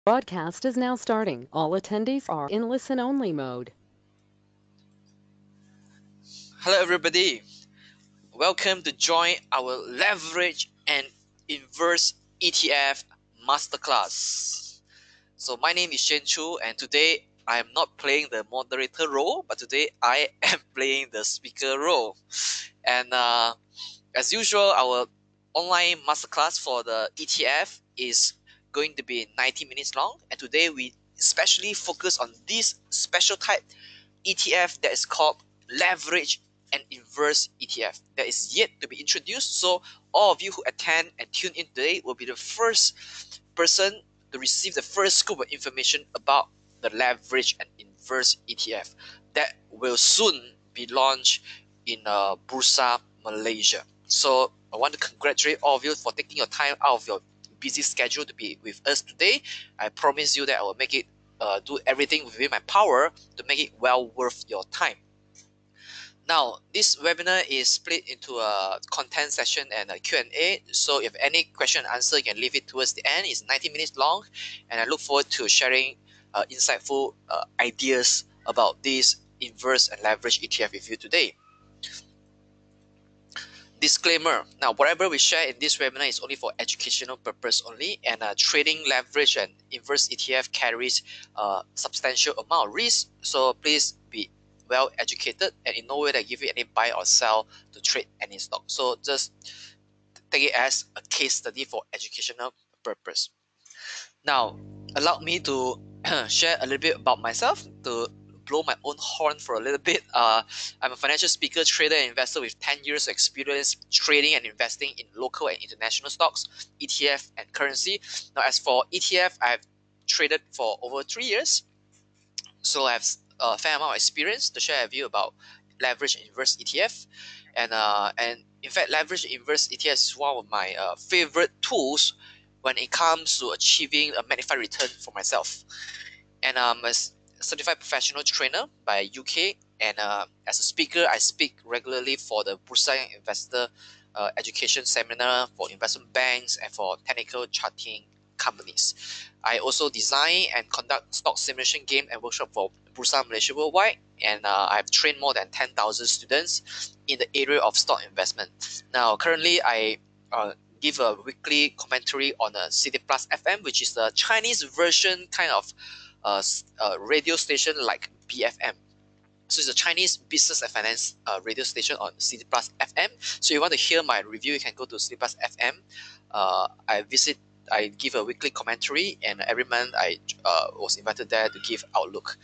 Broadcast is now starting. All attendees are in listen-only mode. Hello everybody, welcome to join our Leverage and Inverse ETF Masterclass. So my name is Choo and today I am not playing the moderator role, but today I am playing the speaker role. And as usual, our online masterclass for the ETF is going to be 90 minutes long, and today we especially focus on this special type ETF that is called Leverage and Inverse ETF that is yet to be introduced. So all of you who attend and tune in today will be the first person to receive the first scoop of information about the Leverage and Inverse ETF that will soon be launched in Bursa, Malaysia. So I want to congratulate all of you for taking your time out of your busy schedule to be with us today. I promise you that I will make it do everything within my power to make it well worth your time. Now, this webinar is split into a content session and a Q&A. So if any question and answer, you can leave it towards the end. It's 90 minutes long, and I look forward to sharing insightful ideas about this inverse and leverage ETF with you today. Disclaimer: now whatever we share in this webinar is only for educational purpose only, and trading leverage and inverse ETF carries a substantial amount of risk, so please be well educated, and in no way that give you any buy or sell to trade any stock. So just take it as a case study for educational purpose. Now allow me to share a little bit about myself, to blow my own horn for a little bit. I'm a financial speaker, trader, and investor with 10 years of experience trading and investing in local and international stocks, ETF, and currency. Now, as for ETF, I've traded for over 3 years, so I have a fair amount of experience to share with you about leverage and inverse ETF. And in fact, leverage and inverse ETF is one of my favorite tools when it comes to achieving a magnified return for myself. And I'm a certified professional trainer by UK, and as a speaker, I speak regularly for the Bursa Young Investor Education seminar for investment banks and for technical charting companies. I also design and conduct stock simulation game and workshop for Bursa Malaysia Worldwide, and I've trained more than 10,000 students in the area of stock investment. Now, currently, I give a weekly commentary on a City Plus FM, which is the Chinese version kind of radio station like BFM. So it's a Chinese business and finance radio station on City Plus FM. So you want to hear my review, you can go to City Plus FM. I give a weekly commentary, and every month I was invited there to give outlook.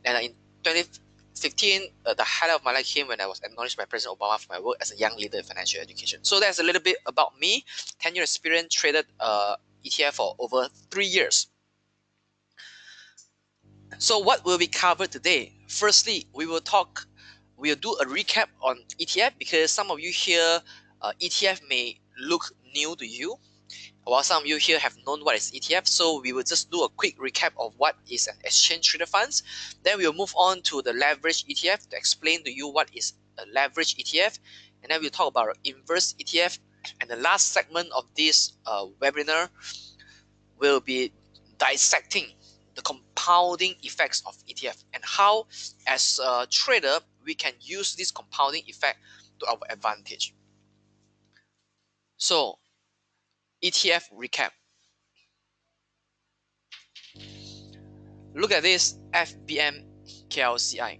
And in 2015, the highlight of my life came when I was acknowledged by President Obama for my work as a young leader in financial education. So that's a little bit about me. 10 year experience, traded ETF for over 3 years. So what will we cover today? Firstly, we will do a recap on ETF, because some of you here, ETF may look new to you, while some of you here have known what is ETF. So we will just do a quick recap of what is an exchange traded funds. Then we will move on to the leverage ETF to explain to you what is a leverage ETF, and then we'll talk about inverse ETF. And the last segment of this webinar will be dissecting the compounding effects of ETF and how, as a trader, we can use this compounding effect to our advantage. So, ETF recap. Look at this FBM KLCI.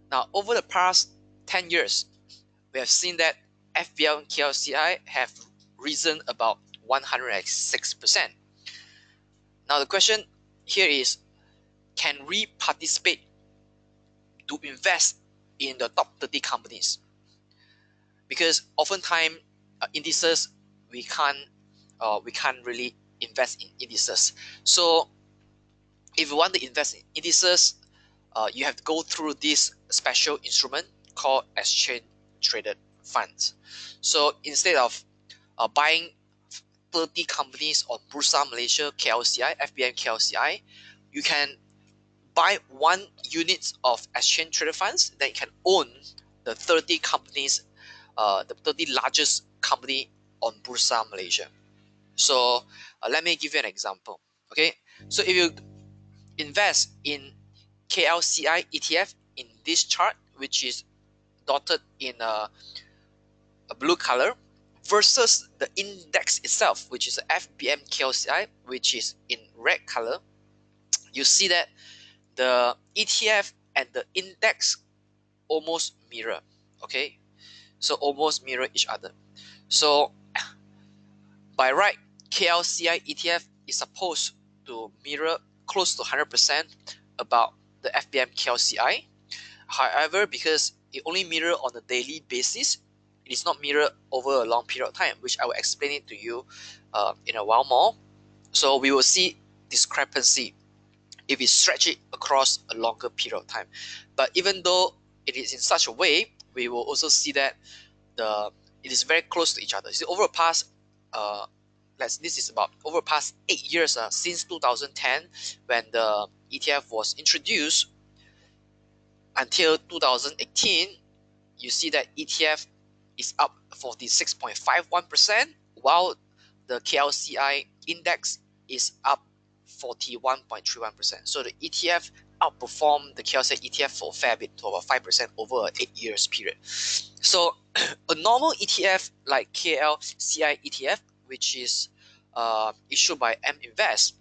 Now, over the past 10 years, we have seen that FBM KLCI have risen about 106%. Now, the question here is, can we participate to invest in the top 30 companies? Because oftentimes indices, we can't really invest in indices. So if you want to invest in indices, you have to go through this special instrument called exchange traded funds. So instead of buying 30 companies on Bursa Malaysia KLCI, FBM KLCI, you can buy 1 unit of exchange traded funds, then you can own the 30 companies, the 30 largest company on Bursa Malaysia. So let me give you an example. Okay, So if you invest in KLCI ETF in this chart, which is dotted in a blue color, versus the index itself, which is a FBM KLCI, which is in red color, you see that the ETF and the index almost mirror. Okay, so almost mirror each other. So by right, KLCI ETF is supposed to mirror close to 100% about the FBM KLCI. However, because it only mirror on a daily basis, it is not mirror over a long period of time, which I will explain it to you in a while more. So we will see discrepancy if we stretch it across a longer period of time. But even though it is in such a way, we will also see that it is very close to each other. See, over the past this is about over the past 8 years, since 2010, when the ETF was introduced, until 2018, you see that ETF is up 46.51%, while the KLCI index is up 41.31%. So the ETF outperformed the KLCI ETF for a fair bit, to about 5% over an 8 years period. So a normal ETF like KLCI ETF, which is issued by M Invest,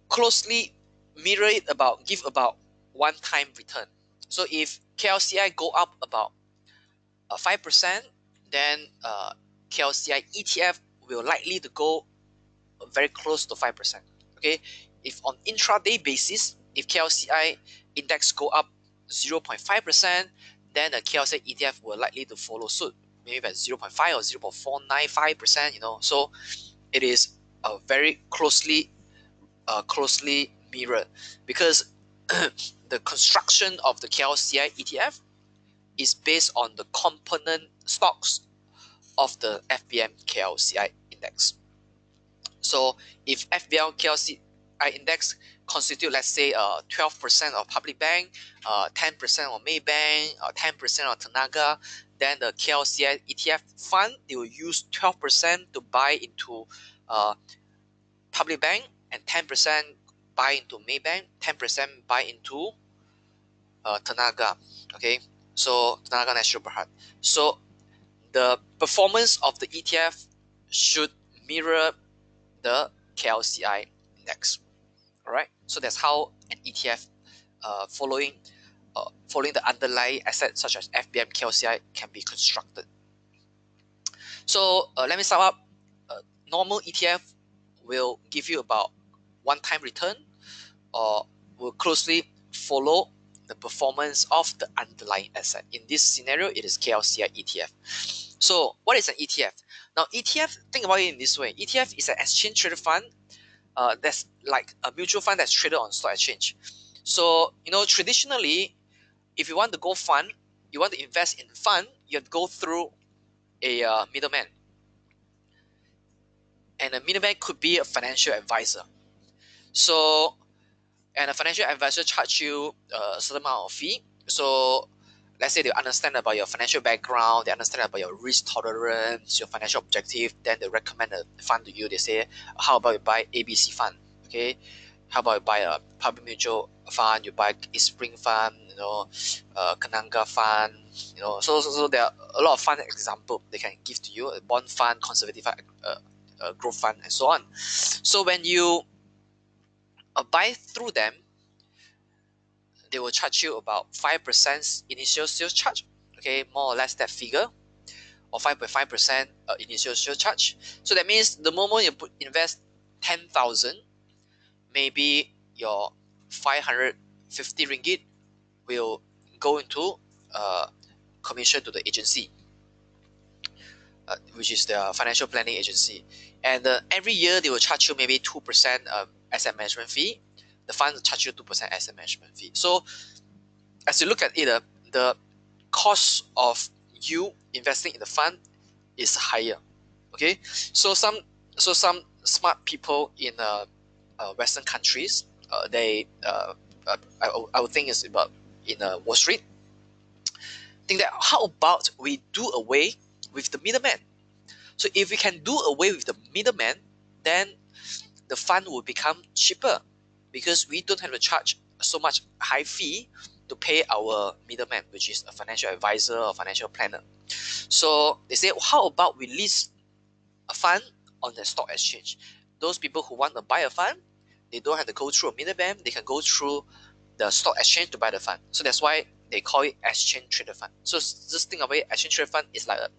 closely mirror it give about one-time return. So if KLCI go up about 5%, then KLCI ETF will likely to go very close to 5%. Okay, if on intraday basis, if KLCI index go up 0.5%, then the KLCI ETF will likely to follow suit, maybe at 0.5 or 0.495%. So it is very closely mirrored, because the construction of the KLCI ETF is based on the component stocks of the FBM KLCI index. So if FBM KLCI index constitute, let's say, 12% of public bank, 10% of Maybank, 10% of Tenaga, then the KLCI ETF fund, they will use 12% to buy into public bank, and 10% buy into Maybank, 10% buy into Tenaga. Okay, so Tenaga Nasional Berhad. So the performance of the ETF should mirror the KLCI index. All right, so that's how an ETF following the underlying assets such as FBM KLCI can be constructed. So let me sum up. Normal ETF will give you about one-time return, or will closely follow the performance of the underlying asset. In this scenario, it is KLCI ETF. So what is an ETF? Now, ETF, think about it in this way. ETF is an exchange traded fund that's like a mutual fund that's traded on stock exchange. So, traditionally, if you want to go fund, you want to invest in fund, you have to go through a middleman. And a middleman could be a financial advisor. So, and a financial advisor charge you a certain amount of fee. So let's say they understand about your financial background, they understand about your risk tolerance, your financial objective, then they recommend a fund to you. They say, how about you buy ABC fund? Okay, how about you buy a public mutual fund, you buy a spring fund, Kananga fund, so there are a lot of fund example they can give to you, a bond fund, conservative fund, growth fund, and so on. So when you buy through them, they will charge you about 5% initial sales charge, okay, more or less that figure, or 5.5% initial sales charge. So that means the moment you invest 10,000, maybe your 550 ringgit will go into commission to the agency, which is the financial planning agency. And every year they will charge you maybe 2% asset management fee. The fund will charge you 2% asset management fee. So as you look at it, the cost of you investing in the fund is higher. Okay, so some smart people in Western countries, I would think it's about in Wall Street, think that how about we do away with the middleman? So if we can do away with the middleman, then the fund will become cheaper because we don't have to charge so much high fee to pay our middleman, which is a financial advisor or financial planner. So they say, how about we list a fund on the stock exchange? Those people who want to buy a fund, they don't have to go through a middleman. They can go through the stock exchange to buy the fund. So that's why they call it exchange traded fund. So just think of it, exchange traded fund is like a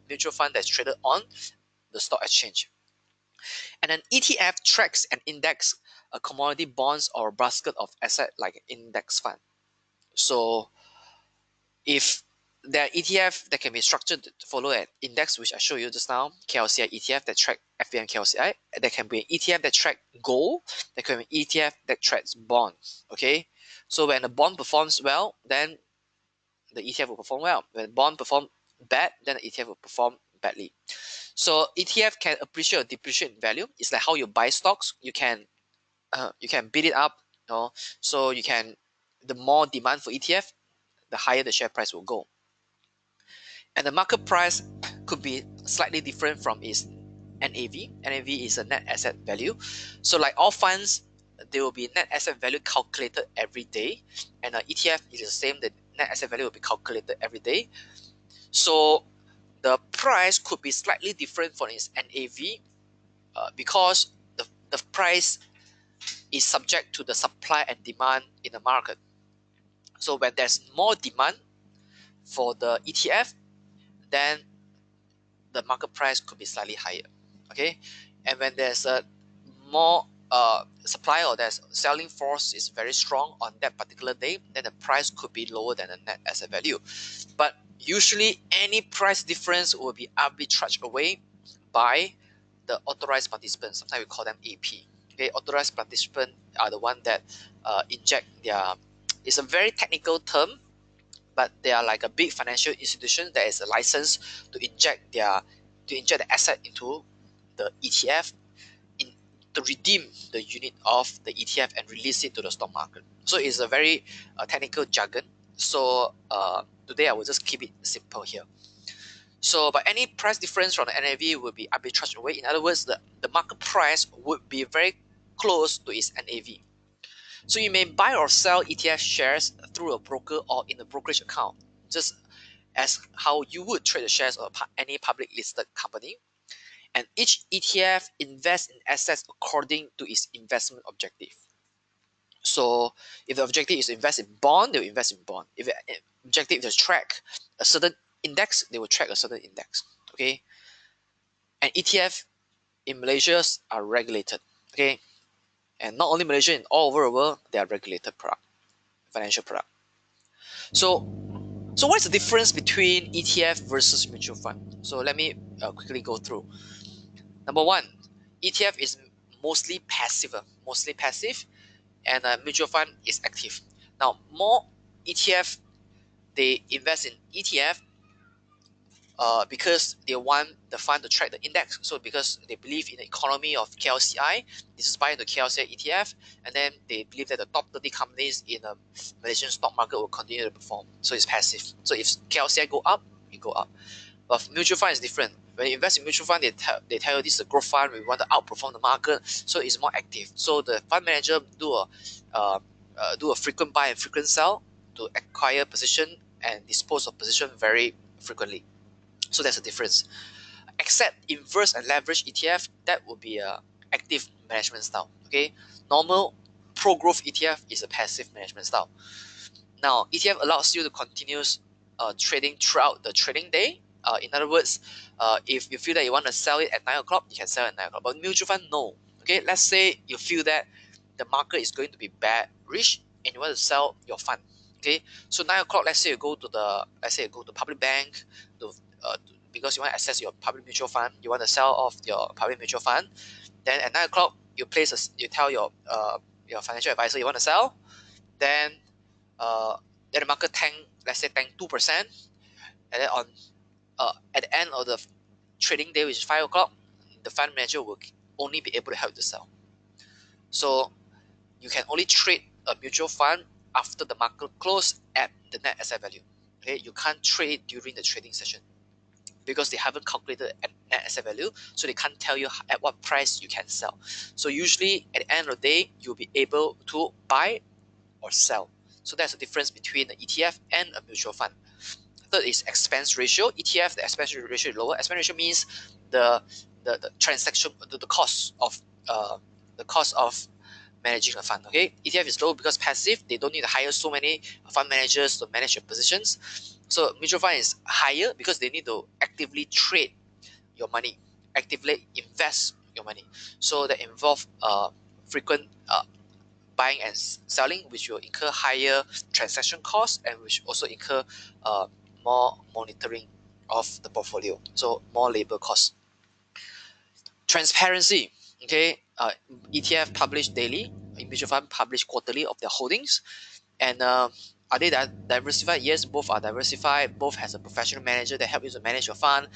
mutual fund that's traded on the stock exchange. And an ETF tracks and index a commodity bonds or a basket of asset like an index fund. So if there are ETF that can be structured to follow an index, which I showed you just now, KLCI ETF that track FVM KLCI, there can be an ETF that track gold, there can be an ETF that tracks bonds. Okay, so when the bond performs well, then the ETF will perform well. When the bond perform bad, then the ETF will perform badly. So ETF can appreciate or depreciate in value. It's like how you buy stocks. You can bid it up, you know. So you can, the more demand for ETF, the higher the share price will go. And the market price could be slightly different from its NAV. NAV is a net asset value. So like all funds, there will be net asset value calculated every day, and an ETF is the same. The net asset value will be calculated every day. So the price could be slightly different from its NAV because the price is subject to the supply and demand in the market. So when there's more demand for the ETF, then the market price could be slightly higher. Okay, and when there's a more supply or there's selling force is very strong on that particular day, then the price could be lower than the net asset value. But usually any price difference will be arbitraged away by the authorized participants. Sometimes we call them AP. Okay, authorized participants are the one that inject their, it's a very technical term, but they are like a big financial institution that is a license to inject the asset into the ETF in, to redeem the unit of the ETF and release it to the stock market. So it's a very technical jargon. So today I will just keep it simple here. So but any price difference from the NAV will be arbitraged away. In other words, the market price would be very close to its NAV. So you may buy or sell ETF shares through a broker or in a brokerage account, just as how you would trade the shares of any public listed company. And each ETF invests in assets according to its investment objective. So if the objective is to invest in bond, they will invest in bond. If the objective is to track a certain index, they will track a certain index. Okay. And ETF in Malaysia are regulated. Okay. And not only Malaysia, in all over the world, they are regulated product, financial product. So what's the difference between ETF versus mutual fund? So let me quickly go through. Number one, ETF is mostly passive, and a mutual fund is active. Now, more ETF, they invest in ETF because they want the fund to track the index. So because they believe in the economy of KLCI, this is buying the KLCI ETF, and then they believe that the top 30 companies in the Malaysian stock market will continue to perform. So it's passive. So if KLCI go up, it go up. But mutual fund is different. When you invest in mutual fund, they tell you this is a growth fund. We want to outperform the market, so it's more active. So the fund manager do a frequent buy and frequent sell to acquire position and dispose of position very frequently. So that's the difference. Except inverse and leverage ETF, that would be a active management style. Okay, normal pro growth ETF is a passive management style. Now, ETF allows you to continue trading throughout the trading day. In other words, if you feel that you want to sell it at 9 o'clock, you can sell at 9 o'clock. But mutual fund, no. Okay, let's say you feel that the market is going to be bearish and you want to sell your fund. Okay, so 9 o'clock, let's say you go to public bank because you want to access your public mutual fund, you want to sell off your public mutual fund. Then at 9 o'clock, you tell your financial advisor you want to sell. Then the market tank, let's say tank 2%, and then on at the end of the trading day, which is 5 o'clock, the fund manager will only be able to help you to sell. So you can only trade a mutual fund after the market close at the net asset value. Okay, you can't trade during the trading session. because they haven't calculated net asset value, so they can't tell you at what price you can sell. So usually at the end of the day, you'll be able to buy or sell. So that's the difference between the ETF and a mutual fund. Third is expense ratio. ETF, the expense ratio is lower. Expense ratio means the transaction, the cost of managing a fund. Okay, ETF is low because passive. They don't need to hire so many fund managers to manage your positions. So mutual fund is higher because they need to actively trade your money, actively invest your money. So that involve frequent buying and selling, which will incur higher transaction costs and which also incur uh, more monitoring of the portfolio, so more labor costs. Transparency. Okay, ETF publish daily, mutual fund publish quarterly of their holdings, and are they diversified? Yes, both are diversified. Both has a professional manager that help you to manage your fund.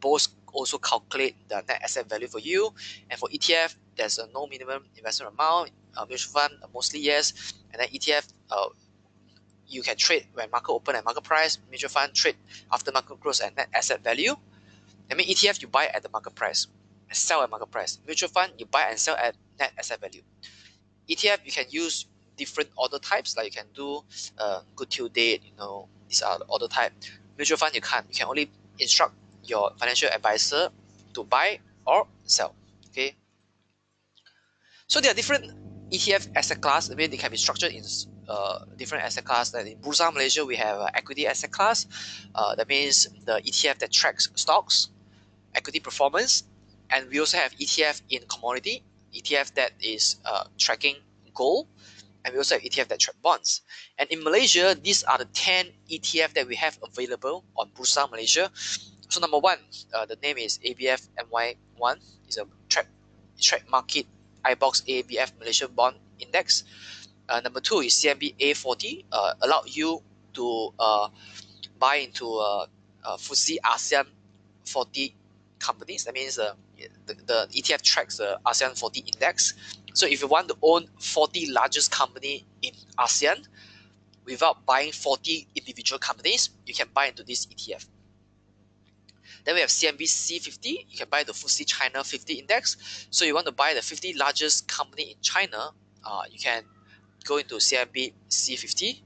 Both also calculate the net asset value for you. And for ETF, there's no minimum investment amount. Mutual fund, mostly yes. And then ETF, you can trade when market open at market price. Mutual fund trade after market close at net asset value. I mean, ETF, you buy at the market price and sell at market price. Mutual fund, you buy and sell at net asset value. ETF, you can use different order types, like you can do good till date, these are the order type. Mutual fund, you can't. You can only instruct your financial advisor to buy or sell. Okay. So there are different ETF asset class. I mean, they can be structured in different asset class. Like in Bursa Malaysia, we have equity asset class. That means the ETF that tracks stocks, equity performance, and we also have ETF in commodity, ETF that is tracking gold, and we also have ETF that track bonds. And in Malaysia, these are the 10 ETF that we have available on Bursa Malaysia. So number one, the name is ABF MY1. It's a track market iBox ABF Malaysia Bond Index. Number two is CMB A40, allow you to buy into FTSE ASEAN 40 companies. That means the ETF tracks the ASEAN 40 index. So if you want to own 40 largest company in ASEAN without buying 40 individual companies, you can buy into this ETF. Then we have CMB C50. You can buy the FTSE China 50 index. So you want to buy the 50 largest company in China, you can go into CMB C50.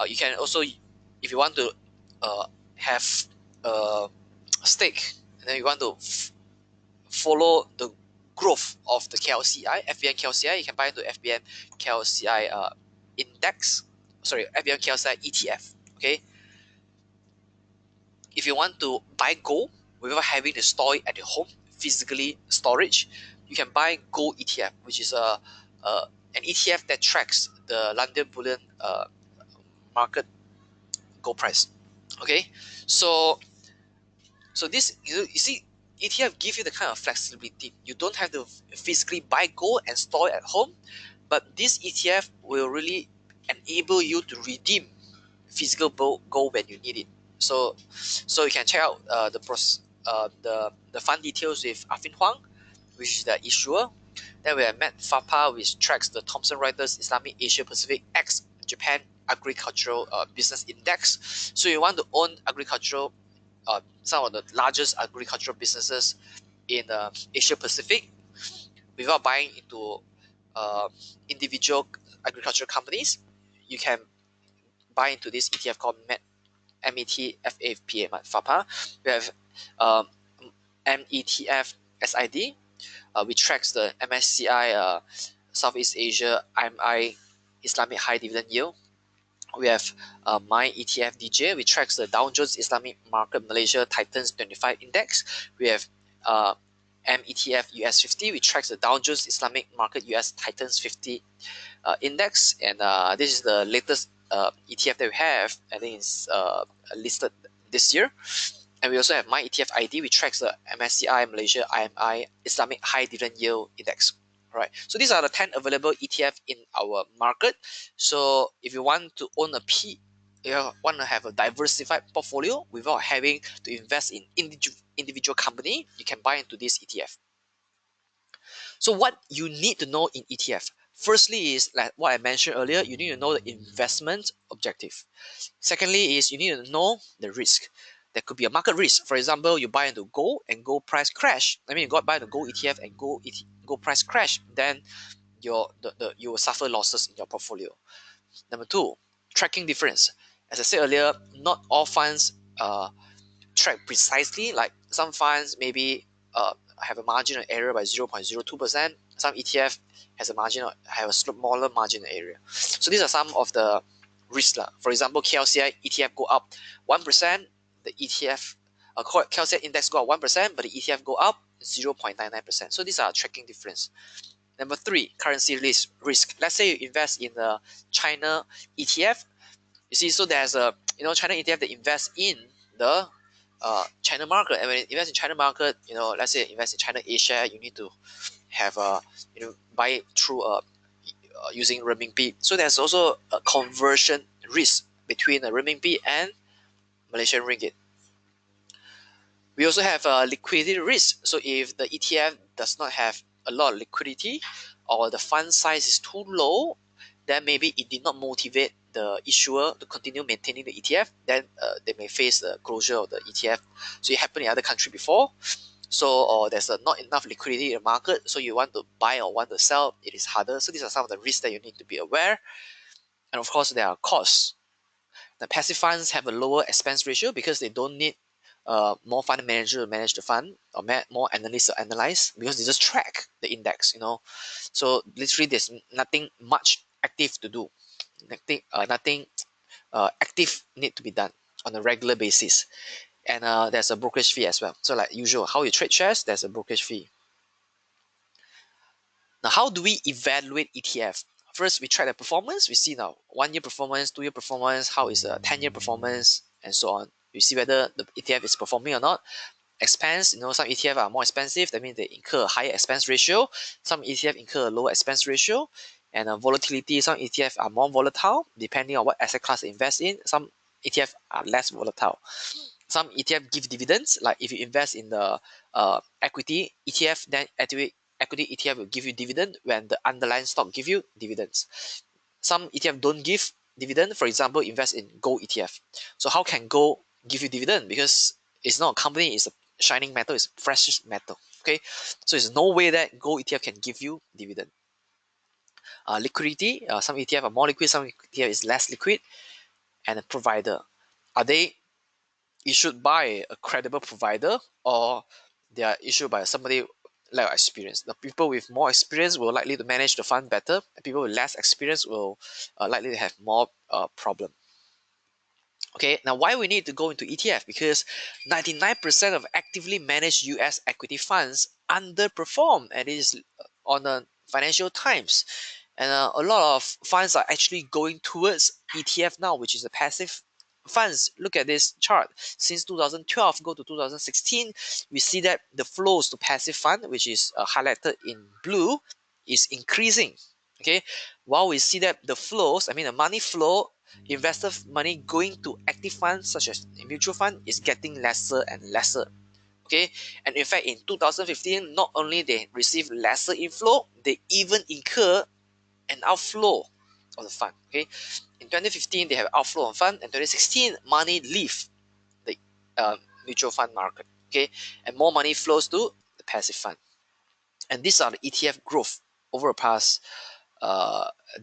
You can also, if you want to have a stake, and then you want to follow the growth of the KLCI, FBN KLCI, you can buy into FBN KLCI index. Sorry, FBN KLCI ETF. Okay. If you want to buy gold without having to store it at your home, physically storage, you can buy gold ETF, which is an ETF that tracks the London Bullion market gold price. Okay, so this, you see, ETF give you the kind of flexibility. You don't have to physically buy gold and store it at home, but this ETF will really enable you to redeem physical gold when you need it. So you can check out the fund details with Afin Huang, which is the issuer. Then we have Met FAPA, which tracks the Thomson Reuters Islamic Asia Pacific X Japan Agricultural Business Index. So you want to own agricultural, some of the largest agricultural businesses in Asia Pacific without buying into individual agricultural companies, you can buy into this ETF called METFAPA, FAPA. We have um, METF SID, which tracks the MSCI Southeast Asia IMI Islamic High Dividend Yield. We have My ETF DJ, which tracks the Dow Jones Islamic Market Malaysia Titans 25 Index. We have METF US 50, which tracks the Dow Jones Islamic Market US Titans 50 index. And this is the latest ETF that we have. I think it's listed this year. And we also have My ETF ID, which tracks the MSCI Malaysia IMI Islamic High Dividend Yield Index. All right. So these are the 10 available ETF in our market. So if you want to own you want to have a diversified portfolio without having to invest in individual company, you can buy into this ETF. So what you need to know in ETF, firstly is like what I mentioned earlier, you need to know the investment objective. Secondly is you need to know the risk. There could be a market risk. For example, you buy into gold and gold price crash. I mean, you got buy the gold ETF and gold price crash, then you will suffer losses in your portfolio. Number two, tracking difference. As I said earlier, not all funds track precisely. Like some funds maybe have a marginal error by 0.02%. Some ETF has a have a smaller marginal area. So these are some of the risks. For example, KLCI ETF go up 1%, the ETF KLCI index go up 1%, but the ETF go up 0.99%. So these are tracking difference. Number three, currency risk. Let's say you invest in the China ETF. You see, so there's a China ETF that invests in the China market. And when you invest in China market, let's say invest in China A share, you need to have buy it through using renminbi. So there's also a conversion risk between the renminbi and Malaysian ringgit. We also have a liquidity risk. So if the ETF does not have a lot of liquidity, or the fund size is too low, then maybe it did not motivate the issuer to continue maintaining the ETF, then they may face the closure of the ETF. So it happened in other country before. So, or there's not enough liquidity in the market, so you want to buy or want to sell, it is harder. So these are some of the risks that you need to be aware. And of course, there are costs. The passive funds have a lower expense ratio because they don't need more fund manager to manage the fund, or more analysts to analyze, because they just track the index. So literally, there's nothing much active to do. Nothing active need to be done on a regular basis. And there's a brokerage fee as well. So like usual, how you trade shares, there's a brokerage fee. Now, how do we evaluate ETF? First, we track the performance. We see now 1 year performance, 2 year performance, how is a 10-year performance, and so on. We see whether the ETF is performing or not. Expense, some ETF are more expensive. That means they incur a higher expense ratio. Some ETF incur a lower expense ratio. And volatility, some ETF are more volatile depending on what asset class they invest in. Some ETF are less volatile. Some ETF give dividends. Like if you invest in the equity ETF, then equity ETF will give you dividend when the underlying stock give you dividends. Some ETF don't give dividend. For example, invest in gold ETF. So how can gold give you dividend? Because it's not a company, it's a shining metal, it's precious metal. Okay, so there's no way that gold ETF can give you dividend. Liquidity, some ETF are more liquid, some ETF is less liquid. And a provider, are they issued by a credible provider, or they are issued by somebody like experience? The people with more experience will likely to manage the fund better, and people with less experience will likely to have more problem. Okay, now why we need to go into ETF? Because 99% of actively managed US equity funds underperform, and it is on the Financial Times. And a lot of funds are actually going towards ETF now, which is a passive funds. Look at this chart. Since 2012, go to 2016, we see that the flows to passive fund, which is highlighted in blue, is increasing. Okay, while we see that the flows, I mean the money flow, investor money going to active funds such as mutual fund is getting lesser and lesser. Okay, and in fact in 2015, not only they receive lesser inflow, they even incur an outflow of the fund. Okay, in 2015 they have outflow on fund, and 2016 money leave the mutual fund market. Okay, and more money flows to the passive fund. And these are the ETF growth over the past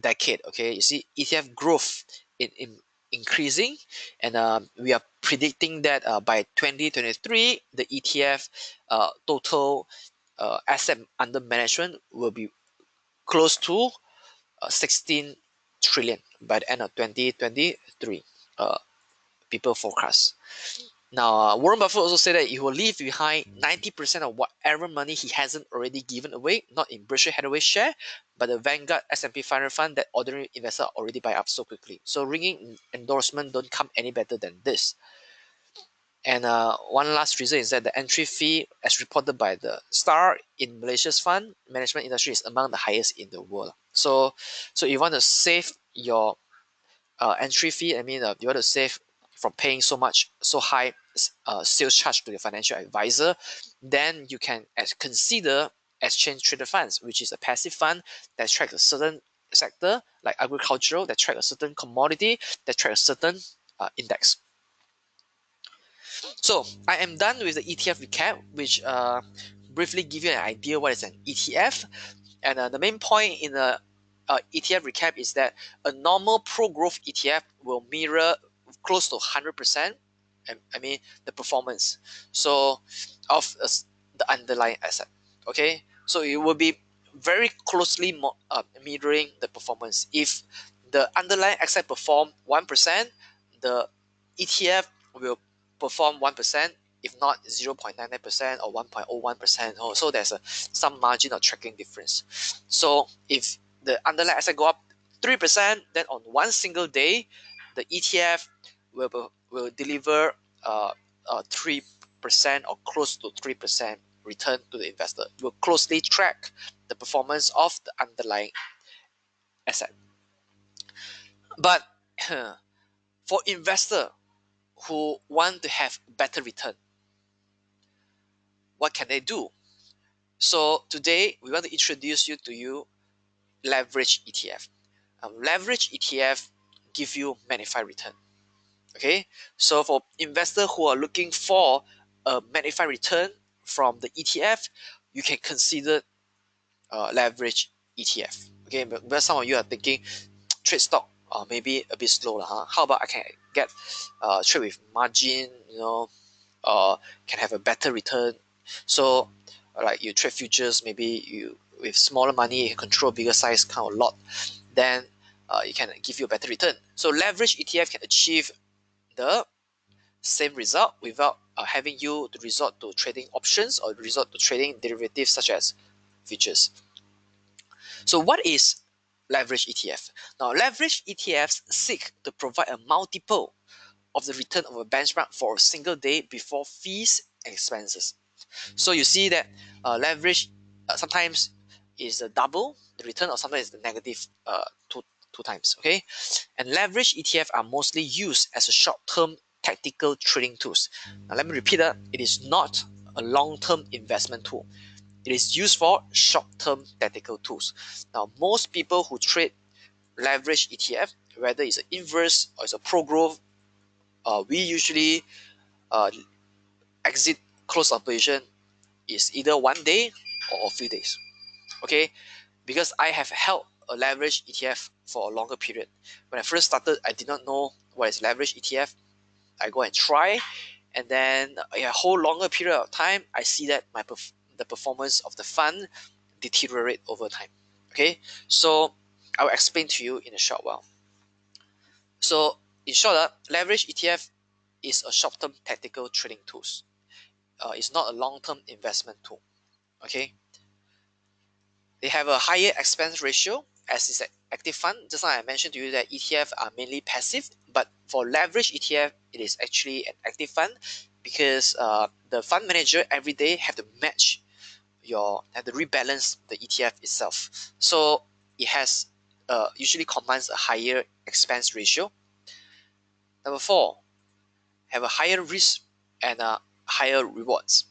decade. Okay, you see ETF growth in increasing, and we are predicting that by 2023 the ETF total asset under management will be close to 16 trillion by the end of 2023. People forecast. Now, Warren Buffett also said that he will leave behind 90% of whatever money he hasn't already given away, not in Berkshire Hathaway share, but the Vanguard S&P 500 fund that ordinary investors already buy up so quickly. So ringing endorsement don't come any better than this. And one last reason is that the entry fee, as reported by the Star in Malaysia's fund management industry, is among the highest in the world. So you want to save your entry fee. I mean, you want to save from paying so high sales charge to your financial advisor, then you can consider exchange traded funds, which is a passive fund that tracks a certain sector, like agricultural, that track a certain commodity, that track a certain index. So I am done with the ETF recap, which briefly give you an idea what is an ETF. And the main point in the ETF recap is that a normal pro-growth ETF will mirror close to 100%, I mean the performance, so of the underlying asset. Okay, so it will be very closely mirroring the performance. If the underlying asset perform 1%, the ETF will perform 1%, if not 0.99% or 1.01%. So there's some margin of tracking difference. So if the underlying asset go up 3%, then on one single day, the ETF will deliver 3% or close to 3% return to the investor. It will closely track the performance of the underlying asset. But for investor who want to have better return, what can they do? So today we want to introduce you leverage ETF. Leverage ETF give you magnified return. Okay, so for investors who are looking for a magnified return from the ETF, you can consider leverage ETF. Okay, but some of you are thinking trade stock maybe a bit slow, huh? How about I can get trade with margin, can have a better return. So like you trade futures, maybe you with smaller money you can control bigger size kind of lot, then it can give you a better return. So leverage ETF can achieve the same result without having you to resort to trading options or resort to trading derivatives such as futures. So what is leverage ETF? Now leverage ETFs seek to provide a multiple of the return of a benchmark for a single day before fees and expenses. So you see that leverage sometimes is a double the return, or sometimes it's the negative two times. Okay, and leverage ETF are mostly used as a short-term tactical trading tools. Now let me repeat that: it is not a long-term investment tool. It is used for short-term tactical tools. Now most people who trade leverage ETF, whether it's an inverse or it's a pro-growth, we usually uh, exit close operation is either one day or a few days. Okay, because I have held a leverage ETF for a longer period. When I first started, I did not know what is leverage ETF. I go and try, and then in a whole longer period of time, I see that the performance of the fund deteriorate over time. Okay, so I will explain to you in a short while. So in short, leverage ETF is a short-term tactical trading tools. It's not a long-term investment tool. Okay, they have a higher expense ratio as is an active fund. Just like I mentioned to you that ETF are mainly passive, but for leverage ETF, it is actually an active fund because the fund manager every day have to match have to rebalance the ETF itself. So it has usually commands a higher expense ratio. Number four, have a higher risk and higher rewards.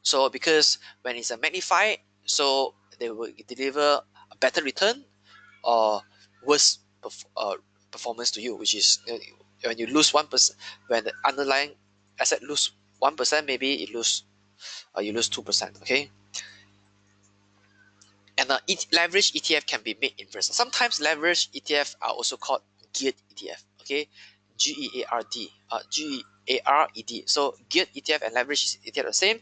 So because when it's a magnified, so they will deliver a better return or worse performance to you, which is when you lose 1%, when the underlying asset lose 1%, maybe you lose 2%. Okay, and leverage ETF can be made inverse. Sometimes leverage ETF are also called geared ETF. Okay, Geared. So geared ETF and leverage ETF are the same.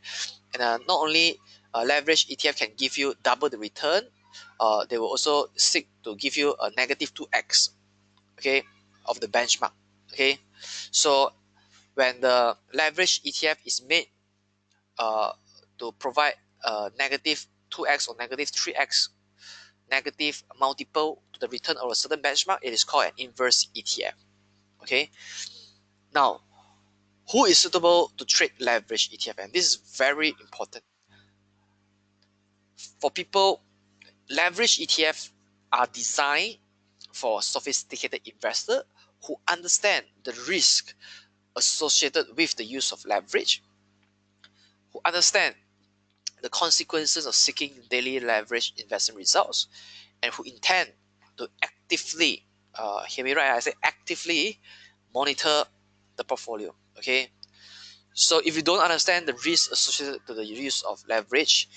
And not only leverage ETF can give you double the return, they will also seek to give you a negative 2x, okay, of the benchmark. Okay, so when the leverage ETF is made to provide a negative 2x or negative 3x negative multiple to the return of a certain benchmark, it is called an inverse ETF. Okay, now who is suitable to trade leverage ETF? And this is very important for people. Leverage ETF are designed for sophisticated investors who understand the risk associated with the use of leverage, who understand the consequences of seeking daily leverage investment results, and who intend to actively, hear me right, I say actively monitor the portfolio. Okay, So if you don't understand the risk associated to the use of leverage,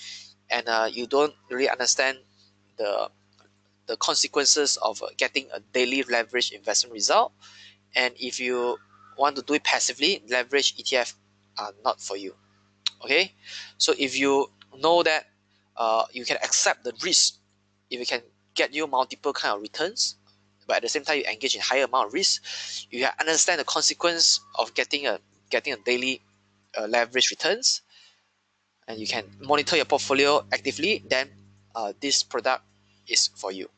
and you don't really understand the consequences of getting a daily leverage investment result, and if you want to do it passively, leverage ETF are not for you. Okay, so if you know that you can accept the risk, if it can get you multiple kind of returns, but at the same time you engage in higher amount of risk, you understand the consequence of getting a daily leverage returns, and you can monitor your portfolio actively, then this product is for you.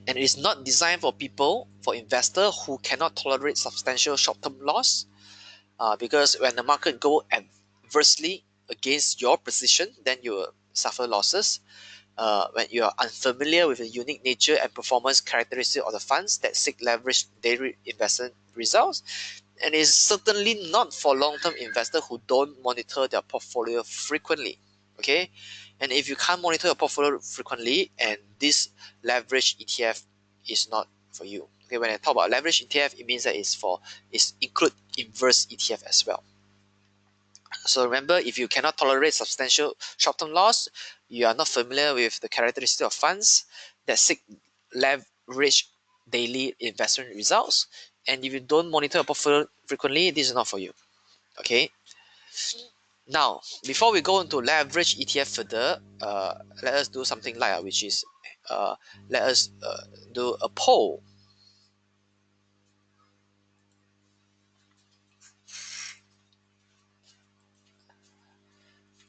And it is not designed for people, for investors who cannot tolerate substantial short-term loss, because when the market go adversely against your position, then you will suffer losses. When you are unfamiliar with the unique nature and performance characteristics of the funds that seek leverage daily investment results, and is certainly not for long-term investors who don't monitor their portfolio frequently. Okay, and if you can't monitor your portfolio frequently, and this leverage ETF is not for you. Okay, when I talk about leverage ETF, it means that it's include inverse ETF as well. So remember, if you cannot tolerate substantial short-term loss, you are not familiar with the characteristics of funds that seek leverage daily investment results, and if you don't monitor your portfolio frequently, this is not for you. Okay. Now, before we go into leverage ETF further, let us do something like which is let us do a poll.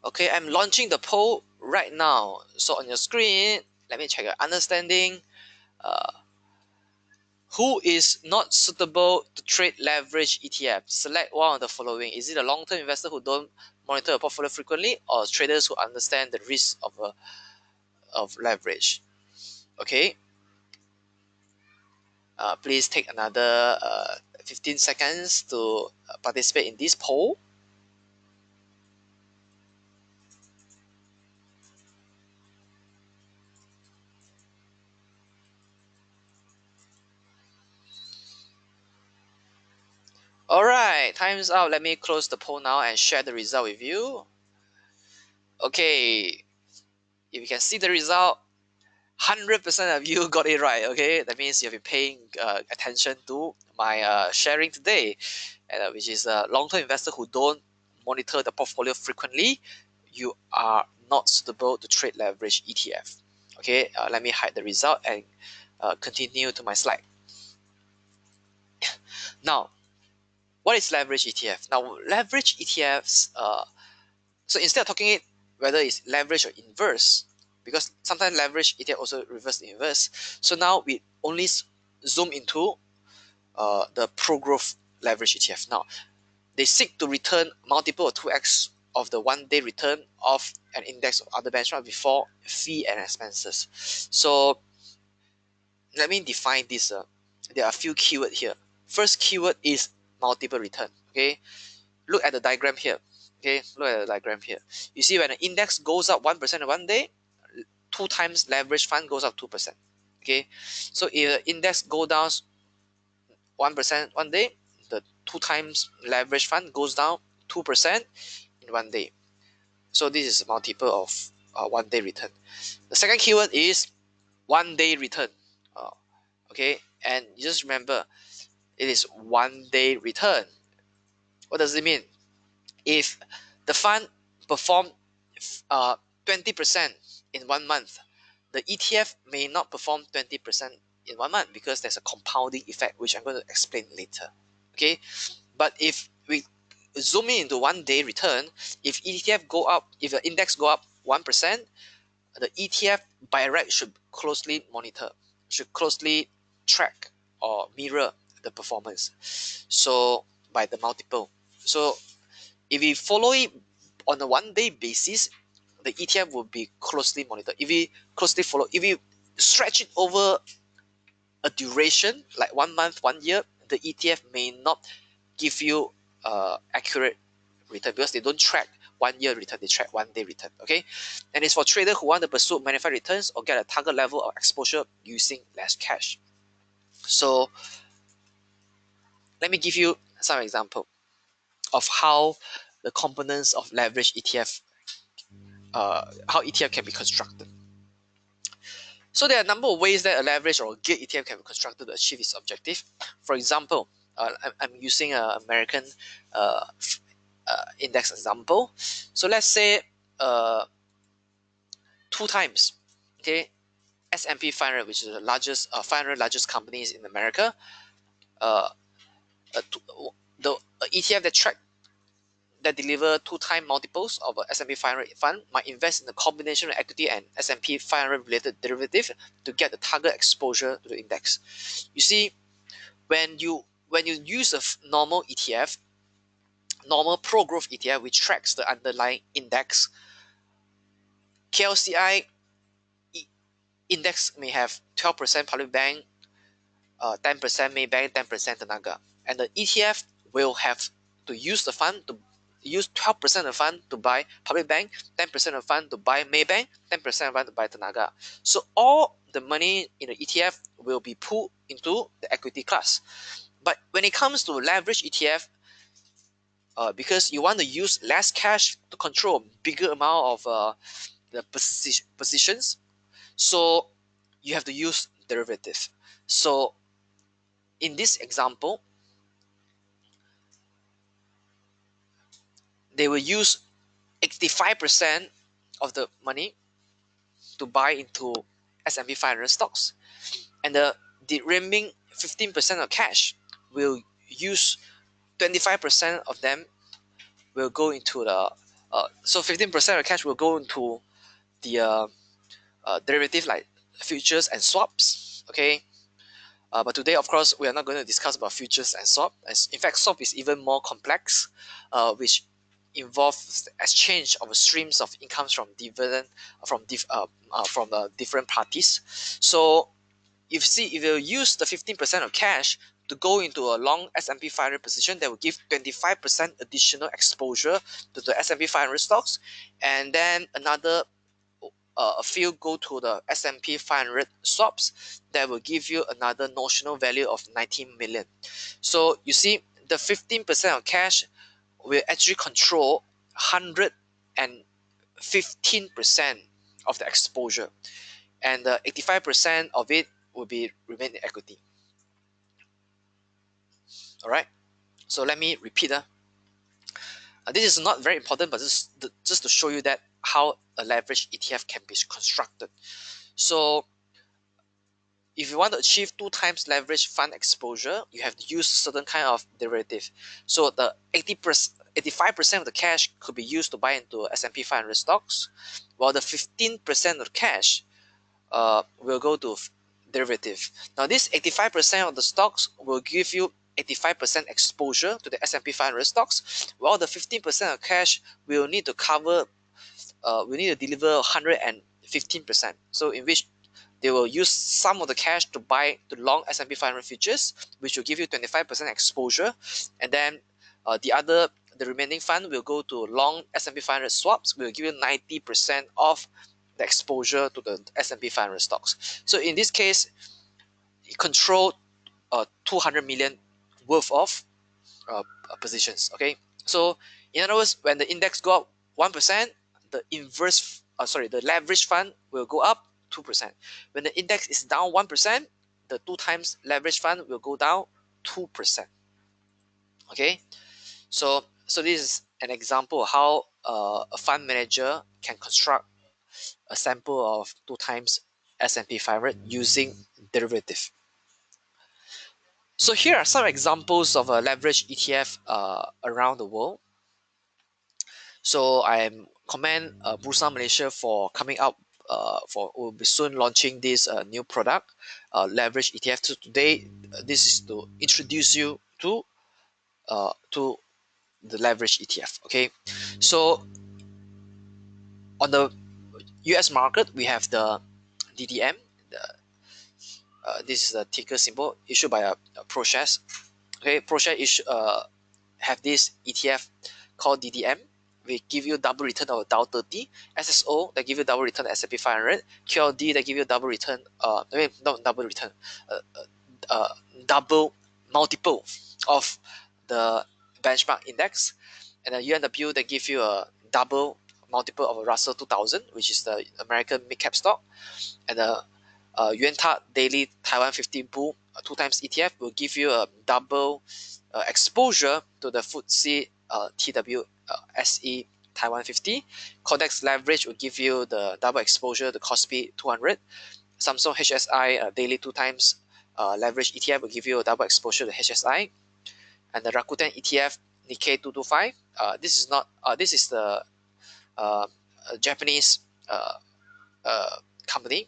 Okay, I'm launching the poll right now. So on your screen, let me check your understanding. Who is not suitable to trade leverage ETF? Select one of the following. Is it a long-term investor who don't monitor a portfolio frequently, or traders who understand the risk of leverage? Okay. Please take another 15 seconds to participate in this poll. All right, time's out. Let me close the poll now and share the result with you. Okay, if you can see the result, 100% of you got it right. Okay, that means you've been paying attention to my sharing today, and which is a long-term investor who don't monitor the portfolio frequently. You are not suitable to trade leverage ETF. Okay, let me hide the result and continue to my slide. Now, what is leverage ETF? Now, leverage ETFs. So instead of talking it whether it's leverage or inverse, because sometimes leverage ETF also reverse the inverse. So now we only zoom into the pro-growth leverage ETF. Now, they seek to return multiple or 2x of the one-day return of an index of other benchmarks before fee and expenses. So let me define this. There are a few keywords here. First keyword is multiple return. Okay, look at the diagram here. Okay, look at the diagram here. You see when the index goes up 1% in one day, 2 times leverage fund goes up 2%. Okay, so if the index go down 1% one day, the 2 times leverage fund goes down 2% in one day. So this is a multiple of one day return. The second keyword is one day return. Okay, and just remember, it is one day return. What does it mean? If the fund performed 20% in 1 month, the ETF may not perform 20% in 1 month because there's a compounding effect, which I'm going to explain later. Okay, but if we zoom in into one day return, if ETF go up, if the index go up 1%, the ETF by right should closely monitor, should closely track or mirror the performance. So by the multiple. So if we follow it on a one day basis, the ETF will be closely monitored. If we closely follow, if we stretch it over a duration like 1 month, 1 year, the ETF may not give you accurate return because they don't track 1 year return, they track one day return. Okay, and it's for traders who want to pursue manufactured returns or get a target level of exposure using less cash. So let me give you some example. of how the components of leverage ETF, how ETF can be constructed. So there are a number of ways that a leverage or a geared ETF can be constructed to achieve its objective. For example, I'm using an American uh, index example. So let's say uh, two times, okay, S&P 500, which is the largest 500 largest companies in America, uh, uh, the ETF that deliver two-time multiples of a S&P 500 fund might invest in a combination of equity and S&P 500 related derivative to get the target exposure to the index. You see, when you use a normal ETF, normal pro-growth ETF, which tracks the underlying index, KLCI index may have 12% public bank, 10% Maybank, 10% Tenaga. And the ETF will have to use the fund to use 12% of the fund to buy public bank, 10% of the fund to buy Maybank, 10% of the fund to buy Tenaga. So all the money in the ETF will be pulled into the equity class. But when it comes to leverage ETF, because you want to use less cash to control a bigger amount of the positions, so you have to use derivative. So in this example, they will use 85% of the money to buy into S&P 500 stocks, and the remaining 15% of cash will use 25% of them will go into the so 15% of cash will go into the derivative like futures and swaps. Okay, but today, of course, we are not going to discuss about futures and swap. In fact, swap is even more complex, which involves the exchange of streams of incomes from dividend from different parties. So, if you use the 15% of cash to go into a long S&P 500 position, that will give 25% additional exposure to the S&P 500 stocks, and then another a few go to the S&P 500 swaps that will give you another notional value of 19 million. So you see, the 15% of cash will actually control 115% of the exposure, and the 85% of it will be remain in equity. All right. So let me repeat. This is not very important, but just to show you that how a leverage ETF can be constructed. So if you want to achieve 2 times leverage fund exposure, you have to use certain kind of derivative. So the 85% of the cash could be used to buy into S&P 500 stocks, while the 15% of cash will go to derivative. Now this 85% of the stocks will give you 85% exposure to the S&P 500 stocks, while the 15% of cash will need to cover, we need to deliver 115%. So in which they will use some of the cash to buy the long S&P 500 futures, which will give you 25% exposure, and then the remaining fund will go to long S&P 500 swaps, will give you 90% of the exposure to the S&P 500 stocks. So in this case, you control 200 million worth of positions. Okay, so in other words, when the index go up 1%, the leverage fund will go up 2%. When the index is down 1%, the 2 times leverage fund will go down 2%. Okay, so this is an example of how a fund manager can construct a sample of 2 times S&P 500 using derivative. So here are some examples of a leverage ETF around the world. So I commend Bursa Malaysia for coming up will be soon launching this new product, leverage ETF. So today, this is to introduce you to the leverage ETF. Okay, so on the US market, we have the DDM. This is the ticker symbol issued by a ProShares. Okay, ProShares have this ETF called DDM. We give you double return of Dow 30, SSO that give you double return S&P 500, QLD that give you double return. Not double return, double multiple of the benchmark index, and the UNW they give you a double multiple of a Russell 2000, which is the American mid-cap stock, and the Yuanta Daily Taiwan 50 Bull 2 times ETF will give you a double exposure to the FTSE TWSE Taiwan 50. Codex Leverage will give you the double exposure to Kospi 200. Samsung HSI Daily 2 times Leverage ETF will give you a double exposure to HSI. And the Rakuten ETF Nikkei 225. This is the Japanese company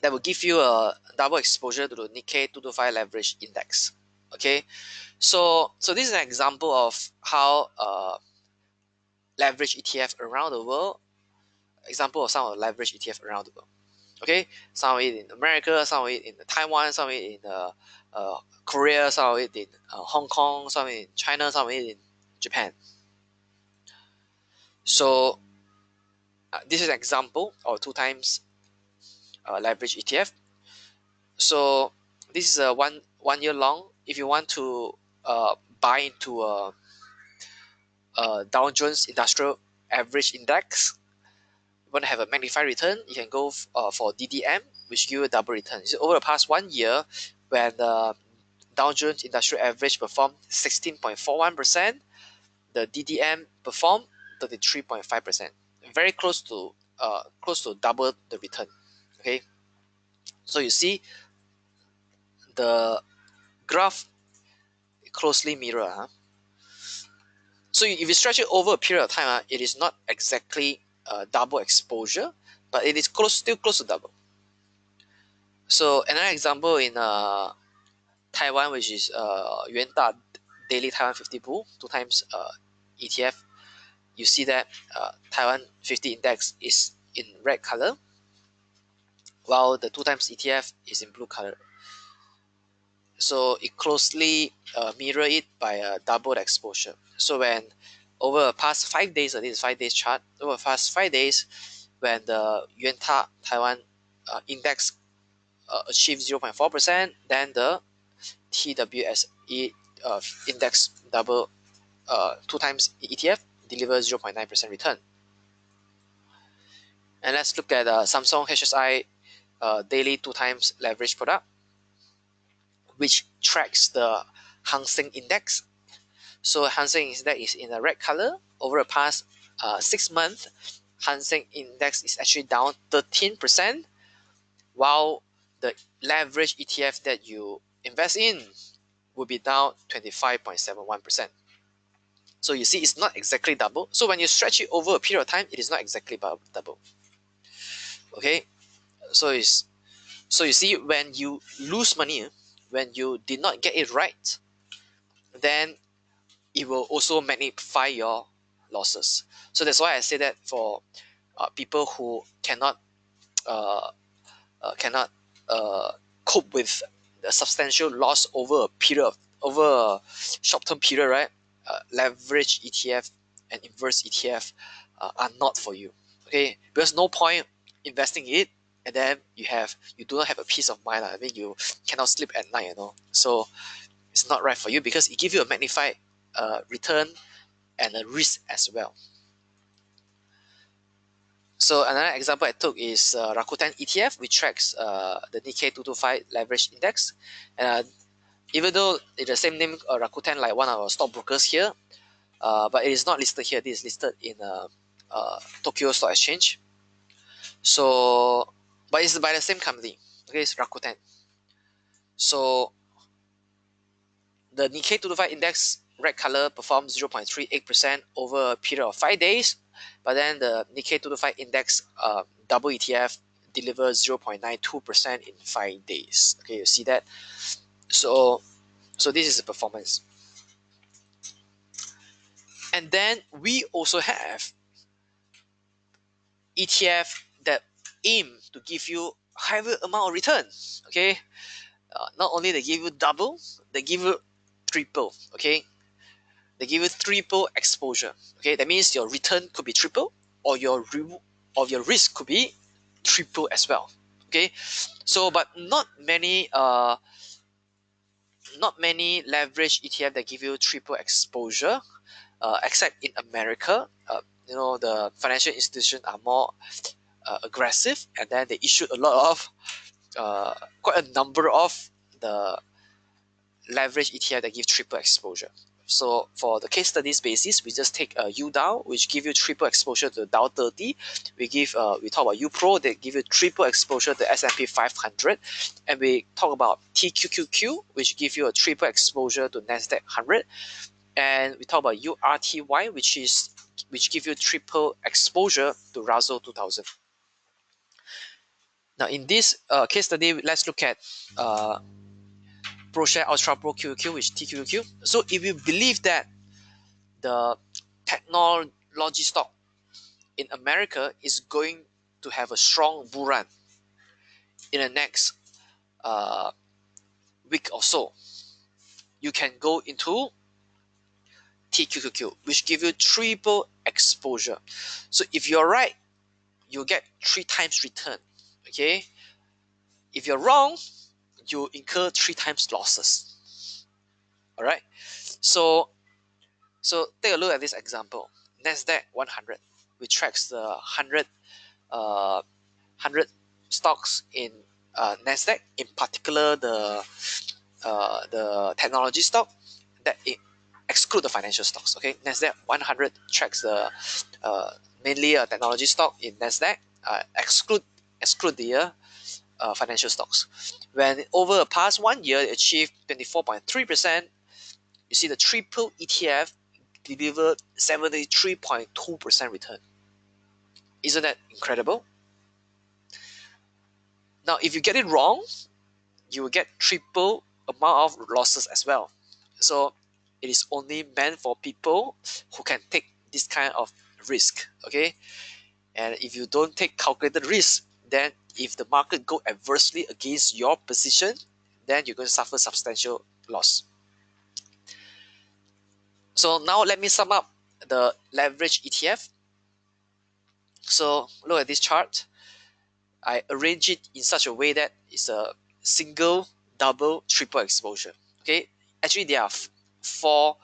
that will give you a double exposure to the Nikkei 225 leverage index. Okay, so this is an example of how leverage ETF around the world. Example of some of the leverage ETF around the world. Okay, some of it in America, some of it in Taiwan, some of it in Korea, some of it in Hong Kong, some of it in China, some of it in Japan. So this is an example of 2 times leverage ETF. So this is a one year long. If you want to buy into a Dow Jones Industrial Average Index, you want to have a magnified return, you can go for DDM, which give you a double return. So over the past 1 year, when the Dow Jones Industrial Average performed 16.41%, the DDM performed 33.5%, very close to double the return. Okay, so you see the graph closely mirror. Huh? So if you stretch it over a period of time, it is not exactly double exposure, but it is still close to double. So another example in Taiwan, which is Yuanta Daily Taiwan 50 Bull, 2 times ETF. You see that Taiwan 50 index is in red color, while the 2 times ETF is in blue color. So it closely mirror it by a double exposure. So when over the past 5 days, this is 5 days chart, over the past 5 days, when the Yuanta Taiwan index achieves 0.4%, then the TWSE index double 2 times ETF delivers 0.9% return. And let's look at Samsung HSI daily 2 times leverage product, which tracks the Hang Seng Index. So Hang Seng Index is in the red color. Over the past 6 months, Hang Seng Index is actually down 13%, while the leverage ETF that you invest in will be down 25.71%. So you see, it's not exactly double. So when you stretch it over a period of time, it is not exactly double. Okay, so you see, when you lose money, when you did not get it right, then it will also magnify your losses. So that's why I say that for people who cannot cope with the substantial loss over a short-term period, right? Leverage ETF and inverse ETF are not for you. Okay, because no point investing in it, and then you do not have a peace of mind. I mean, you cannot sleep at night. So it's not right for you because it gives you a magnified return and a risk as well. So another example I took is Rakuten ETF, which tracks the Nikkei 225 leverage index. And even though it's the same name, Rakuten, like one of our stockbrokers here, but it is not listed here. This is listed in Tokyo Stock Exchange. So, but it's by the same company. Okay, it's Rakuten. So the Nikkei 225 index, red color, performs 0.38% over a period of 5 days. But then the Nikkei 225 index double ETF delivers 0.92% in 5 days. Okay, you see that? So this is the performance. And then we also have ETF that aim to give you higher amount of return. Okay, not only they give you double, they give you triple. Okay, they give you triple exposure. Okay, that means your return could be triple, or your risk could be triple as well. Okay, so but not many not many leverage ETF that give you triple exposure, except in America. The financial institutions are more aggressive, and then they issued a lot of quite a number of the leverage ETF that give triple exposure. So for the case studies basis, we just take U Dow, which give you triple exposure to the Dow 30. We talk about U Pro, they give you triple exposure to the S&P 500, and we talk about TQQQ, which give you a triple exposure to Nasdaq 100, and we talk about URTY, which give you triple exposure to Russell 2000. Now in this case study, let's look at ProShare Ultra Pro QQQ, which TQQQ. So if you believe that the technology stock in America is going to have a strong bull run in the next uh, week or so, you can go into TQQQ, which give you triple exposure. So if you're right, you get 3 times return. Okay, if you're wrong, you incur 3 times losses. All right, so take a look at this example. Nasdaq 100, which tracks the 100 stocks in Nasdaq, in particular the technology stock that exclude the financial stocks. Okay, Nasdaq 100 tracks the mainly a technology stock in Nasdaq, exclude the financial stocks. When over the past 1 year it achieved 24.3%, you see the triple ETF delivered 73.2% return. Isn't that incredible? Now, if you get it wrong, you will get triple amount of losses as well. So it is only meant for people who can take this kind of risk. Okay, and if you don't take calculated risk, then if the market go adversely against your position, then you're going to suffer substantial loss. So now let me sum up the leverage ETF. So look at this chart. I arrange it in such a way that it's a single, double, triple exposure. Okay, actually there are four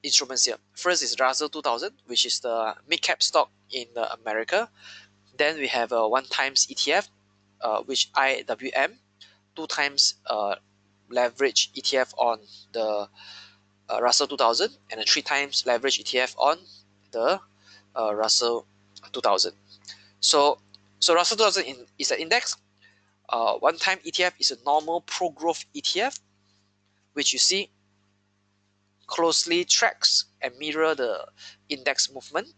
instruments here. First is Russell 2000, which is the mid cap stock in America. Then we have a 1 times ETF, which IWM, 2 times leverage ETF on the Russell 2000, and a 3 times leverage ETF on the Russell 2000. So Russell 2000 is an index. 1 time ETF is a normal pro growth ETF, which you see closely tracks and mirror the index movement.